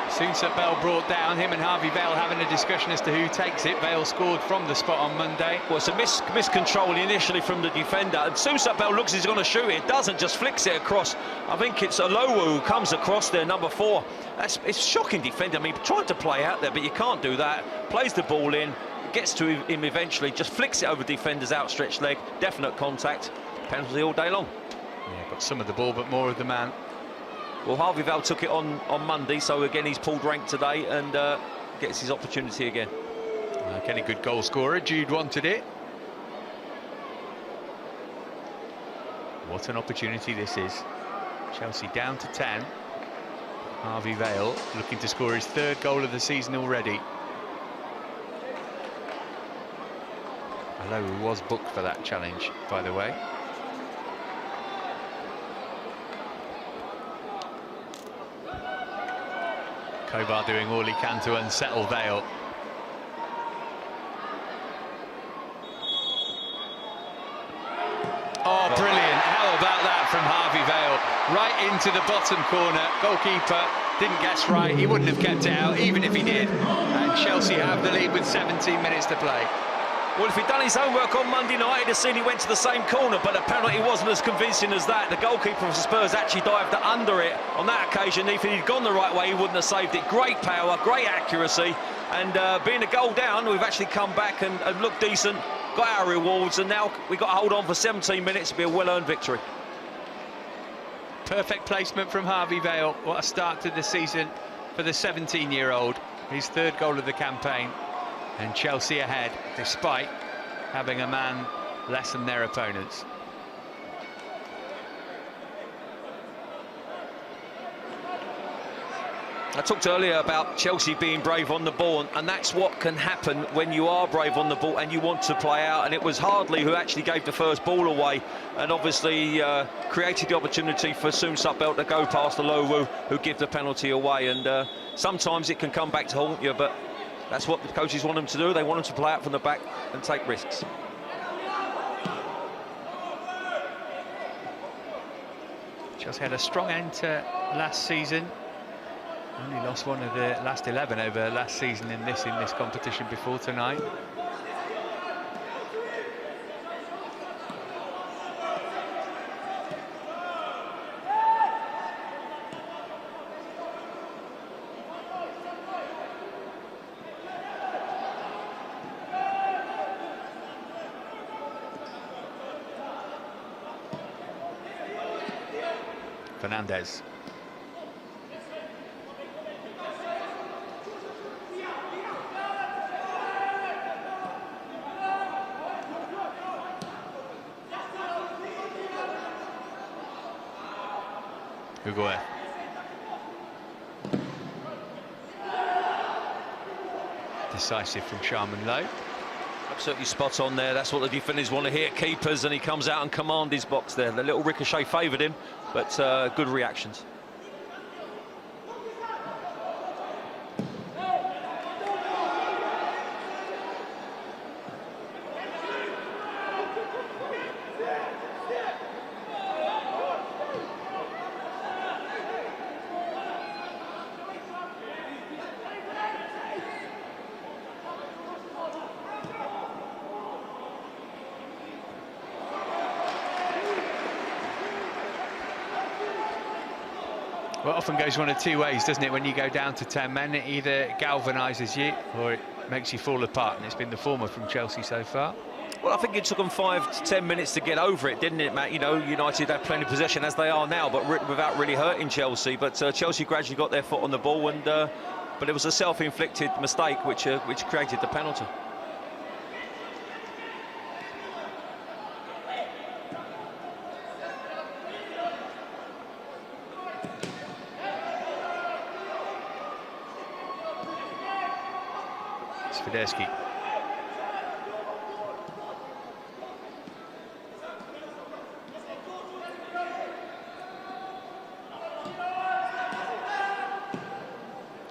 Soonsup Bellew brought down, him and Harvey Vale having a discussion as to who takes it. Vale scored from the spot on Monday. Well, it's a miscontrol initially from the defender, and Soonsup Bellew looks as he's going to shoot it. Doesn't, just flicks it across. I think it's Alowu who comes across there, number 4. It's shocking defending. I mean, tried to play out there, but you can't do that. Plays the ball in, gets to him eventually, just flicks it over defender's outstretched leg. Definite contact. Penalty all day long. Yeah, got some of the ball, but more of the man. Well, Harvey Vale took it on Monday, so again he's pulled rank today and gets his opportunity again. Like any good goal scorer, Jude wanted it. What an opportunity this is. Chelsea down to 10. Harvey Vale looking to score his 3rd goal of the season already. Lowe was booked for that challenge, by the way. Kovar doing all he can to unsettle Vale. Oh, brilliant. How about that from Harvey Vale? Right into the bottom corner. Goalkeeper didn't guess right. He wouldn't have kept it out, even if he did. And Chelsea have the lead with 17 minutes to play. Well, if he'd done his homework on Monday night, he'd have seen he went to the same corner, but the penalty wasn't as convincing as that. The goalkeeper of Spurs actually dived under it on that occasion. If he'd gone the right way, he wouldn't have saved it. Great power, great accuracy, and being a goal down, we've actually come back and looked decent, got our rewards, and now we've got to hold on for 17 minutes to be a well-earned victory. Perfect placement from Harvey Vale. What a start to the season for the 17-year-old. His 3rd goal of the campaign. And Chelsea ahead, despite having a man less than their opponents. I talked earlier about Chelsea being brave on the ball, and that's what can happen when you are brave on the ball and you want to play out. And it was Hardley who actually gave the first ball away, and obviously created the opportunity for Soon Belt to go past the Lowu, who give the penalty away. And sometimes it can come back to haunt you, but that's what the coaches want them to do. They want them to play out from the back and take risks. Chelsea had a strong end to last season. Only lost one of the last 11 over last season in this competition before tonight. Fernandez. Ugoe. Decisive from Sharman Lowe. Absolutely spot on there. That's what the defenders want to hear. Keepers, and he comes out and command his box there. The little ricochet favoured him, but good reactions. Well, it often goes one of two ways, doesn't it? When you go down to 10 men, it either galvanises you or it makes you fall apart, and it's been the former from Chelsea so far. Well, I think it took them 5 to 10 minutes to get over it, didn't it, Matt? You know, United had plenty of possession, as they are now, but without really hurting Chelsea. But Chelsea gradually got their foot on the ball, and but it was a self-inflicted mistake which created the penalty. Swiderski.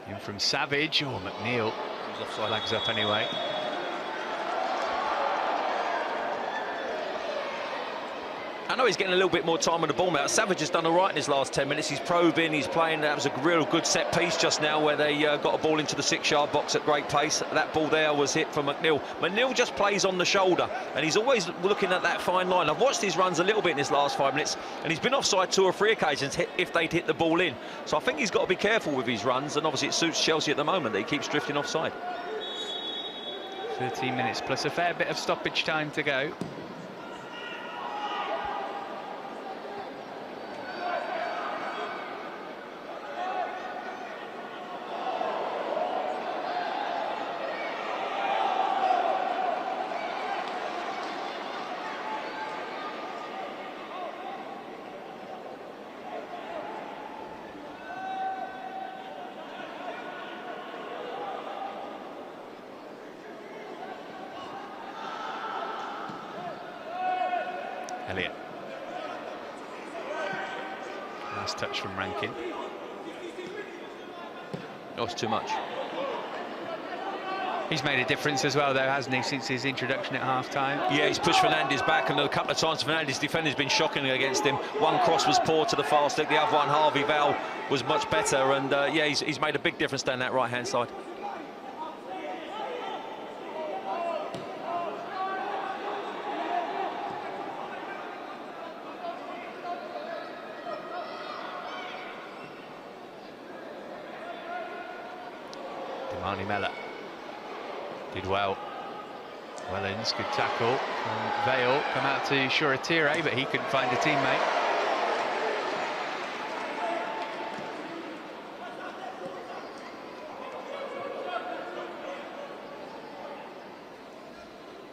In from Savage, or McNeil. He's offside. Flags up anyway. I know he's getting a little bit more time on the ball now. Savage has done all right in his last 10 minutes. He's probing, he's playing. That was a real good set piece just now where they got a ball into the 6-yard box at great pace. That ball there was hit from McNeil. McNeil just plays on the shoulder, and he's always looking at that fine line. I've watched his runs a little bit in his last 5 minutes, and he's been offside 2 or 3 occasions if they'd hit the ball in. So I think he's got to be careful with his runs, and obviously it suits Chelsea at the moment that he keeps drifting offside. 13 minutes plus a fair bit of stoppage time to go. Elliott. Nice touch from Rankin. Oh, it's too much. He's made a difference as well, though, hasn't he, since his introduction at half-time? Yeah, he's pushed Fernandez back, and a couple of times Fernandez' defender's been shocking against him. One cross was poor to the far stick, the other one, Harvey Val, was much better, and yeah, he's made a big difference down that right-hand side. Demani Mellor did well. Wellens, good tackle from Vale. Come out to Shoretire, but he couldn't find a teammate.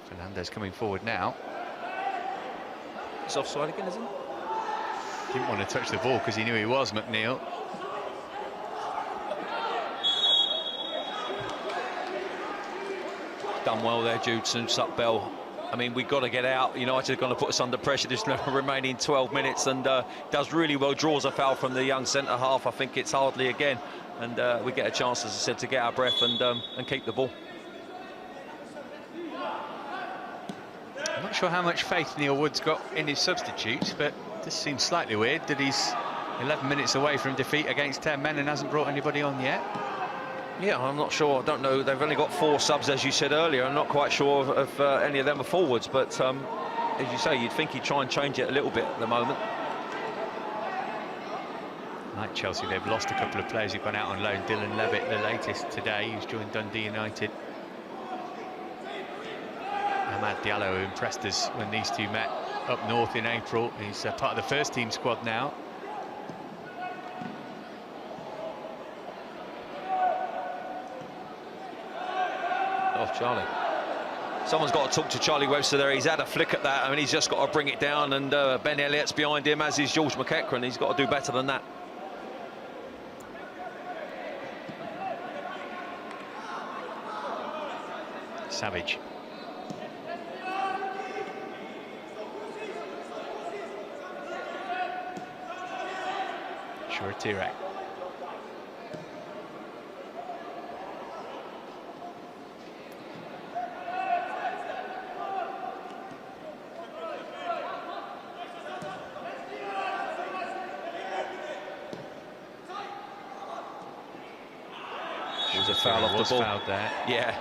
Fernandez coming forward now. It's offside again, isn't it? Didn't want to touch the ball because he knew he was, McNeil. Done well there, Judson, Sup-Bell. I mean, we've got to get out. United are going to put us under pressure. There's remaining 12 minutes, and does really well. Draws a foul from the young centre half. I think it's hardly again, and we get a chance, as I said, to get our breath and keep the ball. I'm not sure how much faith Neil Wood's got in his substitutes, but this seems slightly weird that he's 11 minutes away from defeat against 10 men and hasn't brought anybody on yet. Yeah, I'm not sure. I don't know. They've only got 4 subs, as you said earlier. I'm not quite sure if any of them are forwards, but as you say, you'd think he'd try and change it a little bit at the moment. Like Chelsea, they've lost a couple of players who've gone out on loan. Dylan Levitt, the latest today, who's joined Dundee United. Ahmad Diallo, who impressed us when these two met up north in April. He's part of the first team squad now. Oh, Charlie. Someone's got to talk to Charlie Webster there. He's had a flick at that. I mean, he's just got to bring it down, and Ben Elliott's behind him, as is George McEachran. He's got to do better than that. Savage. Shoretire. There's a foul off the ball. Fouled there. Yeah.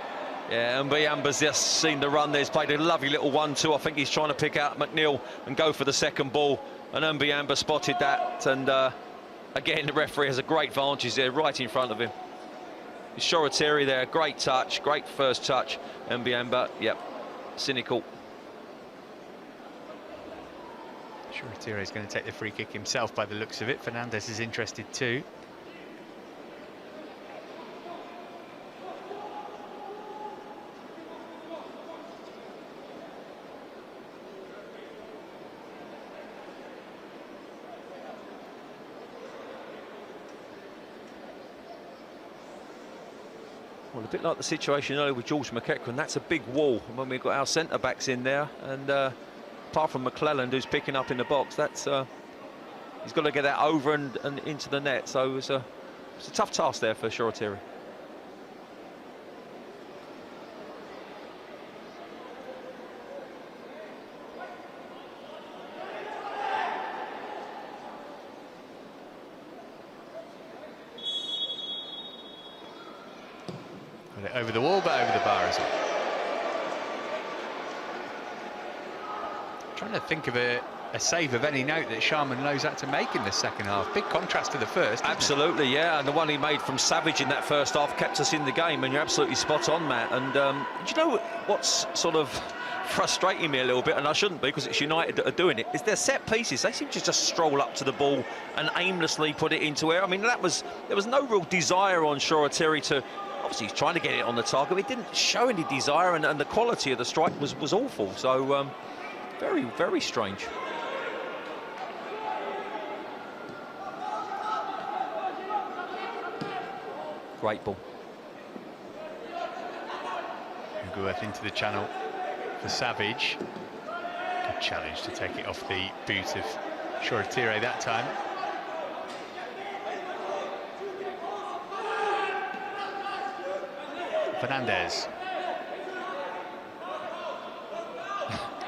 Yeah, Mbuyamba's just seen the run there. He's played a lovely little 1-2. I think he's trying to pick out McNeil and go for the second ball. And Mbuyamba spotted that. And again, the referee has a great vantage there, right in front of him. Shoretire there, great touch, great first touch. Mbuyamba, yep, cynical. Shoretire is going to take the free kick himself by the looks of it. Fernandez is interested too. Well, a bit like the situation earlier with George McEachran, that's a big wall when we've got our centre-backs in there, and apart from McClelland, who's picking up in the box, that's he's got to get that over and into the net, so it's a tough task there for Shoretire. Over the wall, but over the bar as well. Trying to think of a save of any note that Sharman Lowe's had to make in the second half. Big contrast to the first. Absolutely, yeah, and the one he made from Savage in that first half kept us in the game, and you're absolutely spot on, Matt. And do you know what's sort of frustrating me a little bit, and I shouldn't be because it's United that are doing it, is their set pieces. They seem to just stroll up to the ball and aimlessly put it into air. I mean, there was no real desire on Shoretire to... Obviously, he's trying to get it on the target, but he didn't show any desire, and the quality of the strike was awful. So, very, very strange. Great ball. Ugueth into the channel for Savage. Good challenge to take it off the boot of Choretire that time. Fernandez.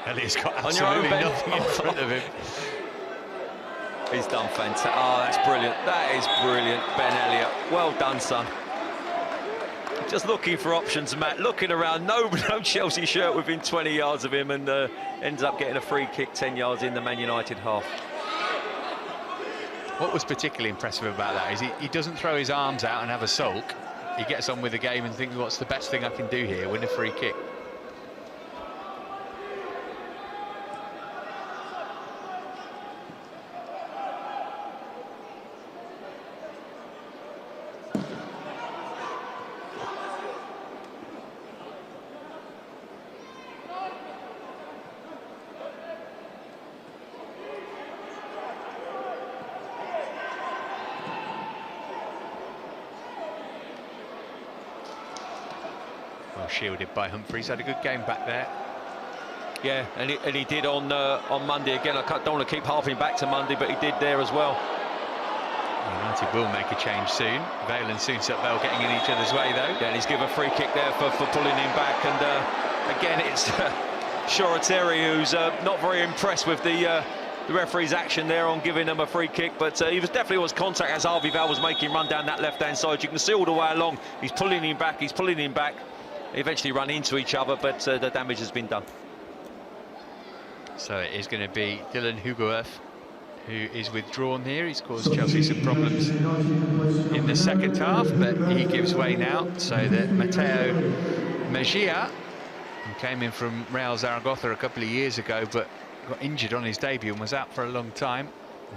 Elliott's got absolutely nothing in front of him. He's done fantastic. Oh, that's brilliant. That is brilliant, Ben Elliott. Well done, son. Just looking for options, Matt. Looking around, no Chelsea shirt within 20 yards of him, and ends up getting a free kick 10 yards in the Man United half. What was particularly impressive about that is he doesn't throw his arms out and have a sulk. He gets on with the game and thinks, what's the best thing I can do here? Win a free kick. Well shielded by Humphreys, had a good game back there. Yeah, and he did on Monday again. I don't want to keep harping back to Monday, but he did there as well. United will make a change soon. Vale and Soonsup-Bell getting in each other's way though. Yeah, and he's given a free kick there for pulling him back. And again, it's Choretire who's not very impressed with the referee's action there on giving him a free kick, but he definitely was contact as Harvey Vale was making him run down that left-hand side. You can see all the way along. He's pulling him back. He's pulling him back. They eventually run into each other, but the damage has been done. So it is going to be Dylan Hugoworth who is withdrawn here. He's caused Chelsea some problems in the second half, but he gives way now, so that Mateo Mejia, who came in from Real Zaragoza a couple of years ago but got injured on his debut and was out for a long time,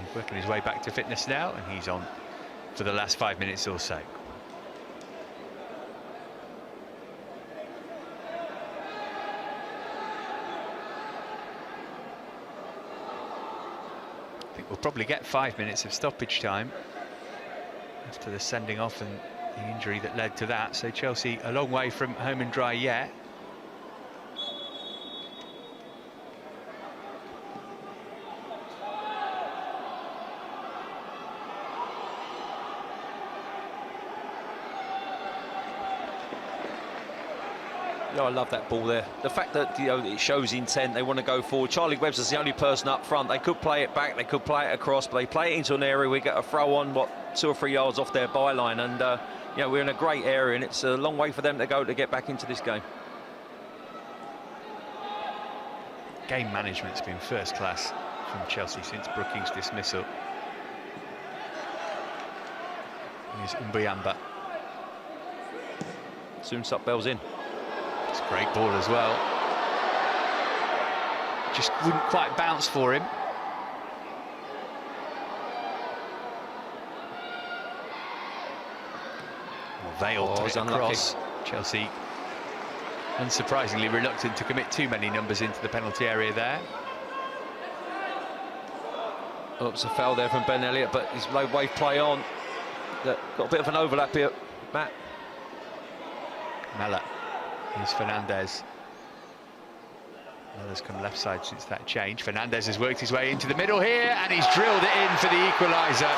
he's working his way back to fitness now, and he's on for the last 5 minutes or so. We'll probably get 5 minutes of stoppage time after the sending off and the injury that led to that. So Chelsea a long way from home and dry yet. Yeah, I love that ball there. The fact that it shows intent, they want to go forward. Charlie Webster's the only person up front. They could play it back, they could play it across, but they play it into an area we get a throw on, 2 or 3 yards off their byline, and we're in a great area, and it's a long way for them to go to get back into this game. Game management's been first class from Chelsea since Brookings' dismissal. Here's Mbuyamba. Soonsup-Bell's in. It's a great ball as well. Just wouldn't quite bounce for him. Vale to it across. Chelsea, unsurprisingly, reluctant to commit too many numbers into the penalty area there. Oh, it's a foul there from Ben Elliott, but his low wave play on. Got a bit of an overlap here, Matt. Mella. Here's Fernandez. Mella's come left side since that change. Fernandez has worked his way into the middle here, and he's drilled it in for the equaliser.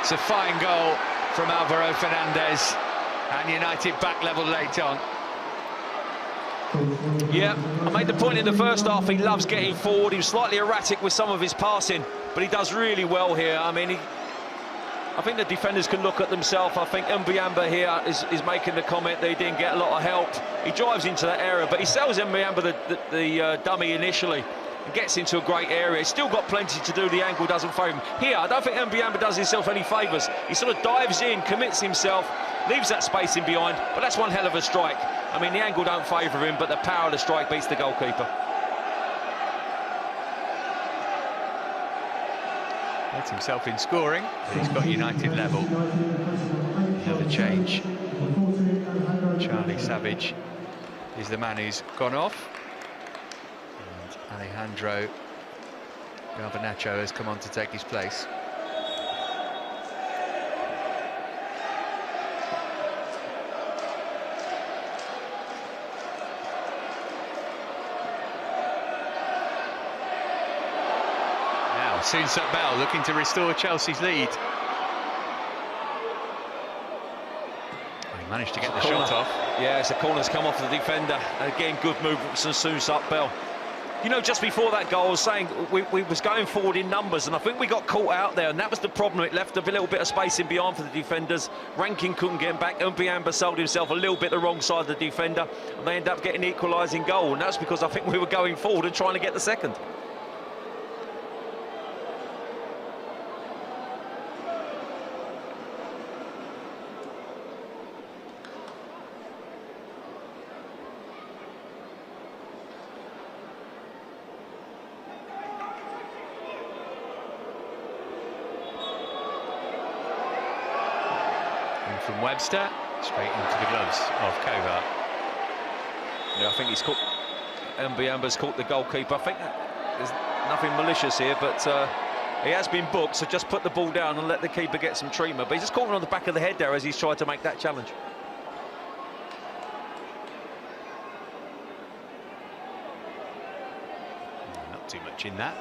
It's a fine goal from Alvaro Fernandez, and United back level late on. Yeah, I made the point in the first half, he loves getting forward. He was slightly erratic with some of his passing, but he does really well here. I mean, I think the defenders can look at themselves. I think Mbuyamba here is making the comment that he didn't get a lot of help. He drives into that area, but he sells Mbuyamba the dummy initially and gets into a great area. He's still got plenty to do. The angle doesn't favour him. Here, I don't think Mbuyamba does himself any favours. He sort of dives in, commits himself, leaves that space in behind, but that's one hell of a strike. I mean, the angle don't favour him, but the power of the strike beats the goalkeeper. Gets himself in scoring, but he's got United level. Another change. Charlie Savage is the man who's gone off, and Alejandro Garbanaccio has come on to take his place. Soon-Sut Bell looking to restore Chelsea's lead. He managed to get the shot off. Yeah, it's a corner's come off the defender. Again, good movement from Soon-Sut Bell. You know, just before that goal, I was saying we was going forward in numbers, and I think we got caught out there, and that was the problem. It left a little bit of space in behind for the defenders. Rankin couldn't get back. Mbiamba sold himself a little bit the wrong side of the defender, and they ended up getting the equalising goal, and that's because I think we were going forward and trying to get the second. From Webster, straight into the gloves of Kovar. Yeah, I think he's caught. Mbiamba's caught the goalkeeper. I think there's nothing malicious here, but he has been booked, so just put the ball down and let the keeper get some treatment. But he's just caught him on the back of the head there as he's tried to make that challenge. Not too much in that.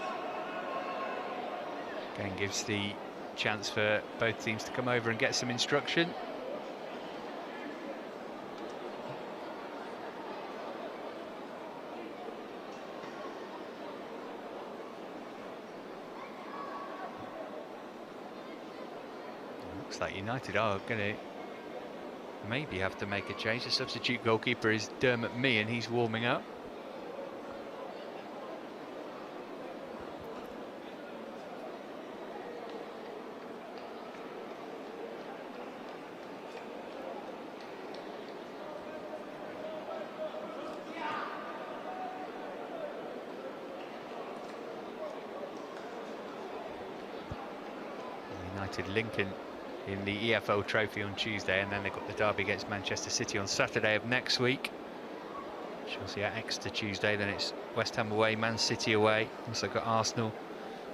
Again, gives the chance for both teams to come over and get some instruction. Looks like United are going to maybe have to make a change. The substitute goalkeeper is Dermot Mee, and he's warming up. United Lincoln in the EFL Trophy on Tuesday, and then they've got the derby against Manchester City on Saturday of next week. Chelsea at Exeter Tuesday, then it's West Ham away, Man City away. Also got Arsenal,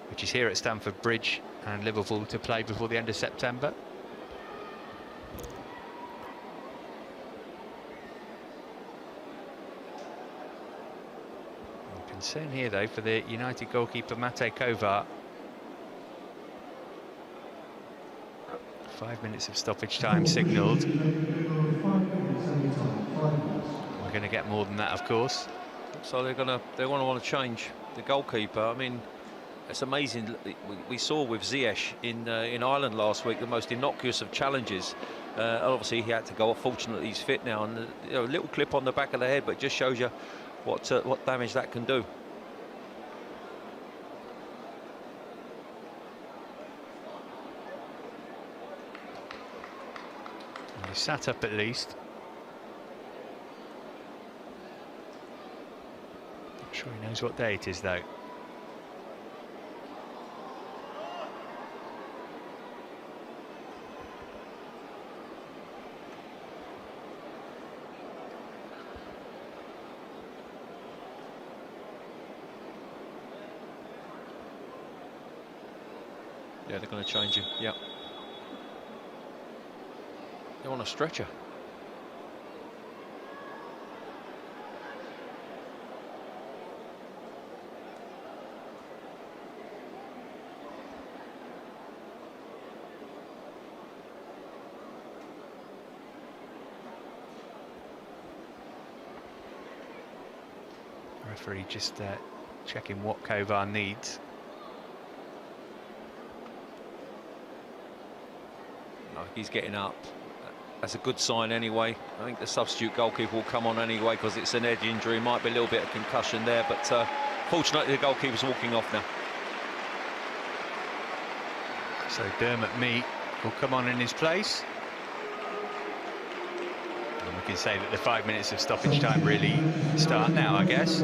which is here at Stamford Bridge, and Liverpool to play before the end of September. Concern here though for the United goalkeeper Mate Kovar. 5 minutes of stoppage time signalled. We're going to get more than that, of course. So they want to change the goalkeeper. I mean, it's amazing. We saw with Ziyech in Ireland last week the most innocuous of challenges. Obviously, he had to go off. Fortunately, he's fit now, and a little clip on the back of the head, but it just shows you what damage that can do. He sat up at least. Not sure he knows what day it is though. Yeah, they're going to change him. Yeah. They're on a stretcher. Referee just checking what Kovar needs. No, he's getting up. That's a good sign anyway. I think the substitute goalkeeper will come on anyway because it's an edge injury. Might be a little bit of concussion there, but fortunately the goalkeeper's walking off now. So Dermot Mee will come on in his place. And we can say that the 5 minutes of stoppage time really start now, I guess.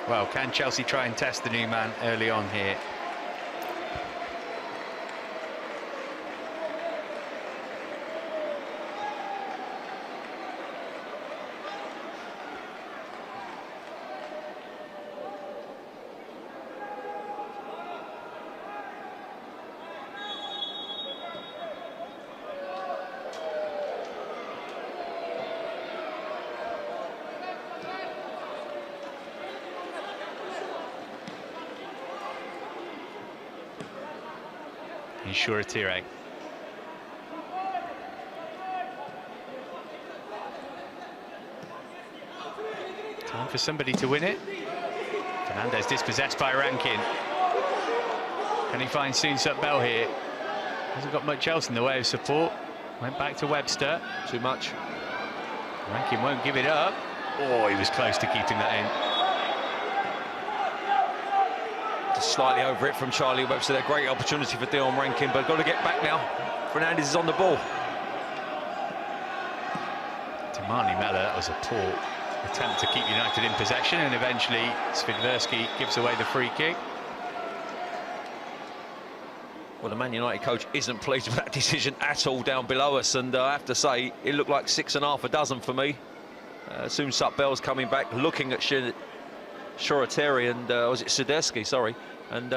Well, can Chelsea try and test the new man early on here? Shuratire. Time for somebody to win it. Fernandez dispossessed by Rankin. Can he find Soon-Sup Bell here? Hasn't got much else in the way of support. Went back to Webster. Too much. Rankin won't give it up. Oh, he was close to keeping that in. Just slightly over it from Charlie Webster. A great opportunity for Dion Rankin, but got to get back now. Fernandez is on the ball. Timani Mella, that was a poor attempt to keep United in possession, and eventually Svidversky gives away the free kick. Well, the Man United coach isn't pleased with that decision at all down below us, and I have to say, it looked like 6.5 a dozen for me. Soon-Sup Bell's coming back, looking at Shuratire and, was it Svidversky, sorry, and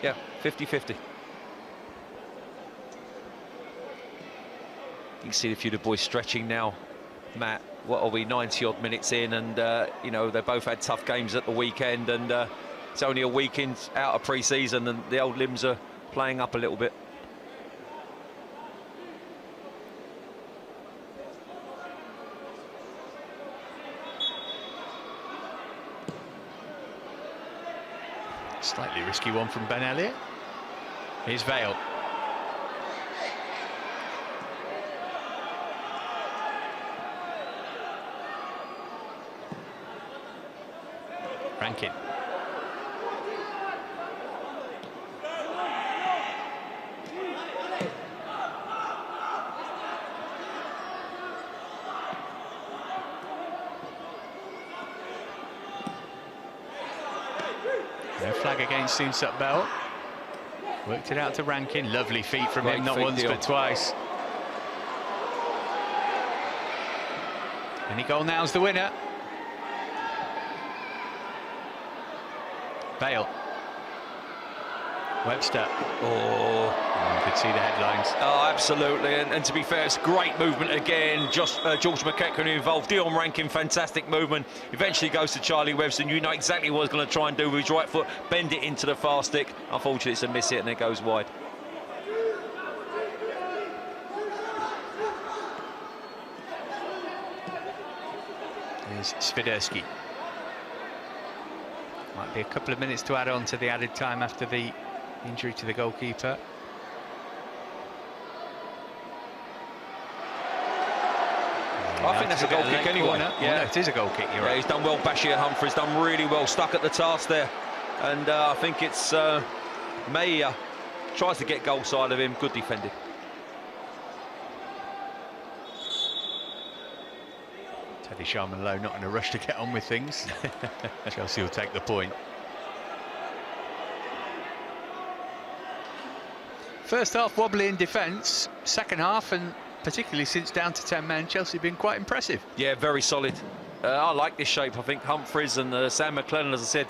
yeah, 50-50. You can see a few of the boys stretching now, Matt. What are we, 90-odd minutes in, and you know, they both had tough games at the weekend, and it's only a week in, out of pre-season, and the old limbs are playing up a little bit. Slightly risky one from Ben Elliott. Here's Vale. Rankin. No flag against Soon-Sup Bell. Worked it out to Rankin. Lovely feet from him, not once but twice. Any goal now's the winner. Bale. Webster. Oh, you could see the headlines. Oh, absolutely, and to be fair, it's great movement again. George McEachran involved. Dion Rankin, fantastic movement. Eventually goes to Charlie Webster, and you know exactly what he's going to try and do with his right foot, bend it into the far stick. Unfortunately, it's a miss hit, and it goes wide. Here's Svidversky. Might be a couple of minutes to add on to the added time after the injury to the goalkeeper. I think that's a goal kick anyway. Yeah, no, it is a goal kick. You're right. He's done well. Bashir Humphries done really well, stuck at the task there, and I think it's May tries to get goal side of him. Good defending. Teddy Sharman Lowe not in a rush to get on with things. Chelsea will take the point. First half wobbly in defence. Second half, and particularly since down to 10 men, Chelsea have been quite impressive. Yeah, very solid. I like this shape. I think Humphries and Sam McLennan, as I said,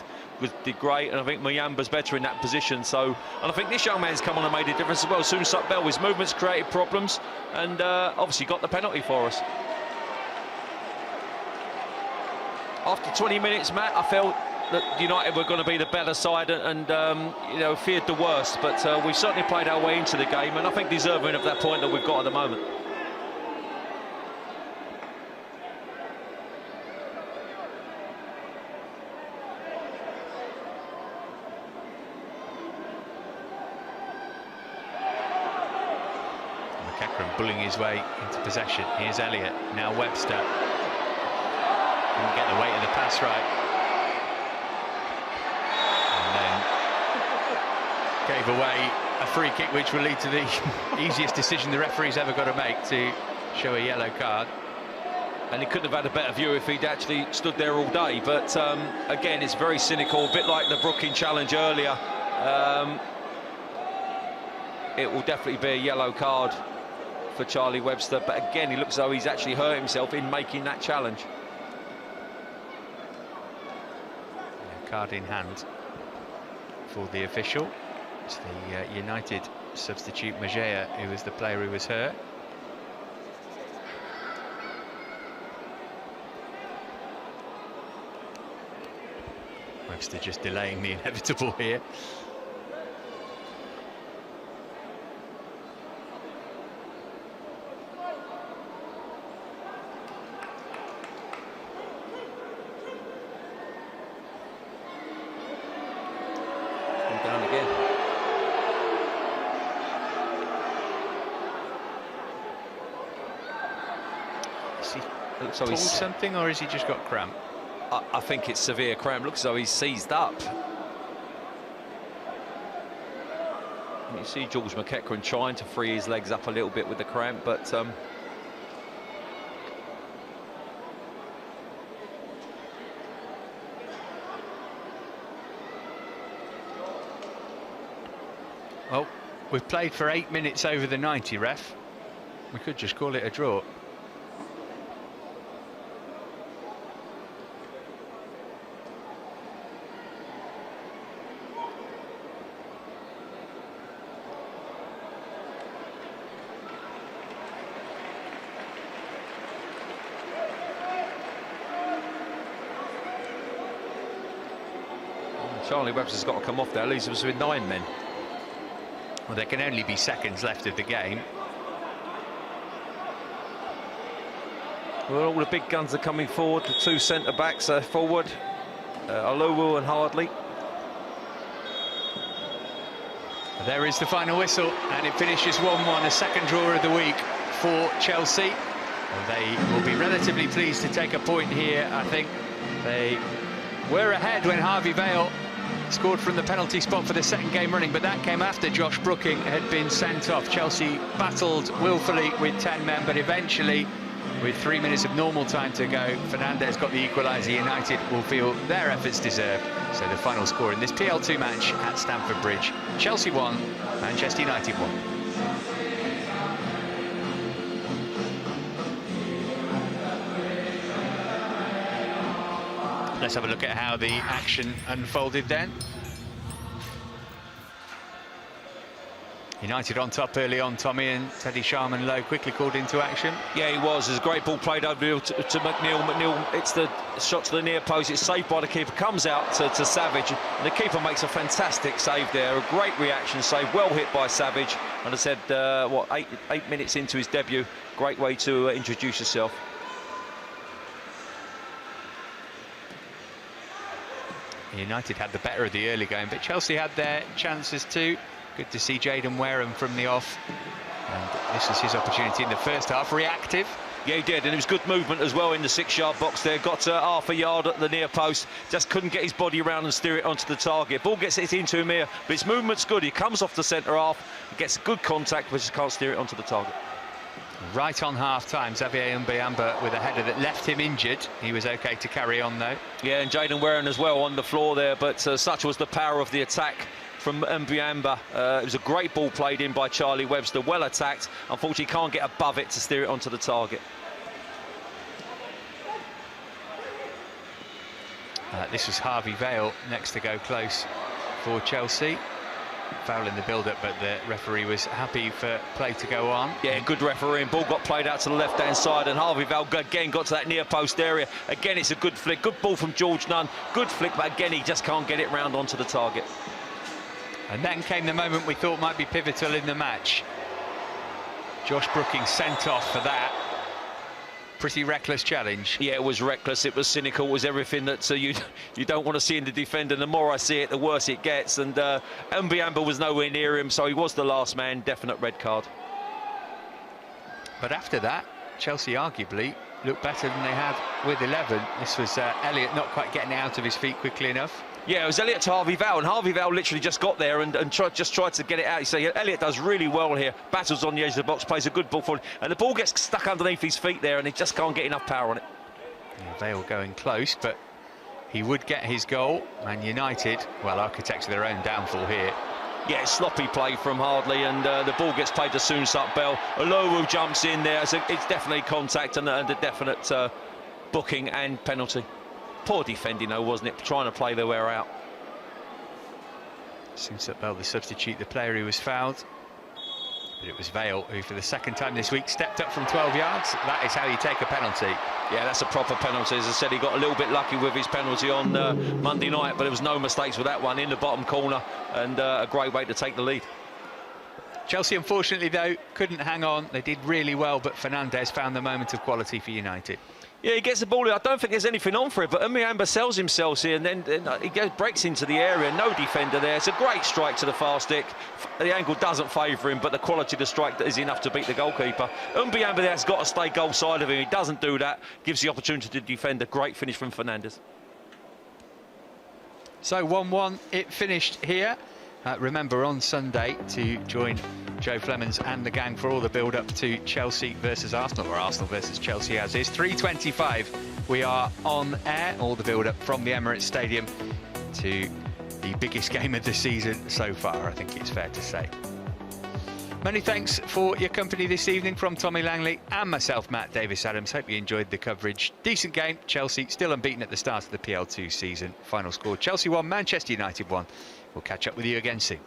did great, and I think Muyamba's better in that position. So, and I think this young man's come on and made a difference as well. Soon-Sup Bell, his movements created problems, and obviously got the penalty for us. After 20 minutes, Matt, I felt that United were going to be the better side and you know, feared the worst. But we've certainly played our way into the game, and I think deserving of that point that we've got at the moment. McEachran bullying his way into possession. Here's Elliott, now Webster. Didn't get the weight of the pass right. And then gave away a free kick, which will lead to the easiest decision the referee's ever got to make, to show a yellow card. And he couldn't have had a better view if he'd actually stood there all day. But again, it's very cynical, a bit like the Brooking challenge earlier. It will definitely be a yellow card for Charlie Webster. But again, he looks as though he's actually hurt himself in making that challenge. Card in hand for the official. It's the United substitute Majea, who was the player who was hurt. Webster just delaying the inevitable here. Has he So pulled he's, something, or has he just got cramp? I think it's severe cramp. Looks as though he's seized up. You see George McEachran trying to free his legs up a little bit with the cramp, but Well, we've played for 8 minutes over the 90, ref. We could just call it a draw. Charlie Webster's got to come off there. Leaves us with 9 men. Well, there can only be seconds left of the game. Well, all the big guns are coming forward. The 2 centre-backs are forward. Alowu and Hardley. There is the final whistle, and it finishes 1-1, a second draw of the week for Chelsea. And they will be relatively pleased to take a point here, I think. They were ahead when Harvey Vale scored from the penalty spot for the second game running, but that came after Josh Brooking had been sent off. Chelsea battled willfully with 10 men, but eventually, with 3 minutes of normal time to go, Fernandez got the equaliser. United will feel their efforts deserved. So the final score in this PL2 match at Stamford Bridge: Chelsea 1, Manchester United 1. Let's have a look at how the action unfolded then. United on top early on, Tommy, and Teddy Sharman-Lowe quickly called into action. Yeah, he was. There's a great ball played over to McNeil. McNeil, it's the shot to the near post. It's saved by the keeper. Comes out to Savage. And the keeper makes a fantastic save there. A great reaction save. Well hit by Savage. And I said, what, eight minutes into his debut. Great way to introduce yourself. United had the better of the early game, but Chelsea had their chances too. Good to see Jaden Wareham from the off. And this was his opportunity in the first half, reactive. Yeah, he did, and it was good movement as well in the 6-yard box there. Got half a yard at the near post, just couldn't get his body around and steer it onto the target. Ball gets it into him here, but his movement's good. He comes off the centre half, gets good contact, but just can't steer it onto the target. Right on half-time, Xavier Mbiamba with a header that left him injured. He was OK to carry on, though. Yeah, and Jaden Wareham as well on the floor there, but such was the power of the attack from Mbiamba. It was a great ball played in by Charlie Webster, well attacked. Unfortunately, can't get above it to steer it onto the target. This was Harvey Vale next to go close for Chelsea. Foul in the build-up, but the referee was happy for play to go on. Yeah, good refereeing. Ball got played out to the left-hand side, and Harvey Vale again got to that near-post area. Again, it's a good flick. Good ball from George Nunn. Good flick, but again, he just can't get it round onto the target. And then came the moment we thought might be pivotal in the match. Josh Brooking sent off for that. Pretty reckless challenge. Yeah, it was reckless, it was cynical, it was everything that you don't want to see in the defender. The more I see it, the worse it gets. And Mbiamba was nowhere near him, so he was the last man. Definite red card. But after that, Chelsea arguably looked better than they had with 11. This was Elliott not quite getting out of his feet quickly enough. Yeah, it was Elliott to Harvey Vale, and Harvey Vale literally just got there and just tried to get it out. You say Elliott does really well here, battles on the edge of the box, plays a good ball for him, and the ball gets stuck underneath his feet there, and he just can't get enough power on it. Yeah, Vale going close, but he would get his goal. Man United, well, architects of their own downfall here. Yeah, sloppy play from Hardley, and the ball gets played to Soonsap Bell. Alowu jumps in there, so it's definitely contact and a definite booking and penalty. Poor defending, though, wasn't it? Trying to play their way out. Soonsap Bell, the substitute, the player who was fouled. But it was Vale who, for the second time this week, stepped up from 12 yards. That is how you take a penalty. Yeah, that's a proper penalty. As I said, he got a little bit lucky with his penalty on Monday night, but there was no mistakes with that one in the bottom corner, and a great way to take the lead. Chelsea, unfortunately, though, couldn't hang on. They did really well, but Fernandes found the moment of quality for United. Yeah, he gets the ball. I don't think there's anything on for it, but Muyamba sells himself here, and then he breaks into the area. No defender there. It's a great strike to the far stick. The angle doesn't favour him, but the quality of the strike is enough to beat the goalkeeper. Muyamba there's got to stay goal side of him. He doesn't do that. Gives the opportunity to defend. A great finish from Fernandes. So 1-1, it finished here. Remember on Sunday to join Joe Flemons and the gang for all the build-up to Chelsea versus Arsenal, or Arsenal versus Chelsea as is. 3:25, we are on air, all the build-up from the Emirates Stadium to the biggest game of the season so far, I think it's fair to say. Many thanks for your company this evening from Tommy Langley and myself, Matt Davis-Adams. Hope you enjoyed the coverage. Decent game. Chelsea still unbeaten at the start of the PL2 season. Final score, Chelsea 1, Manchester United 1. We'll catch up with you again soon.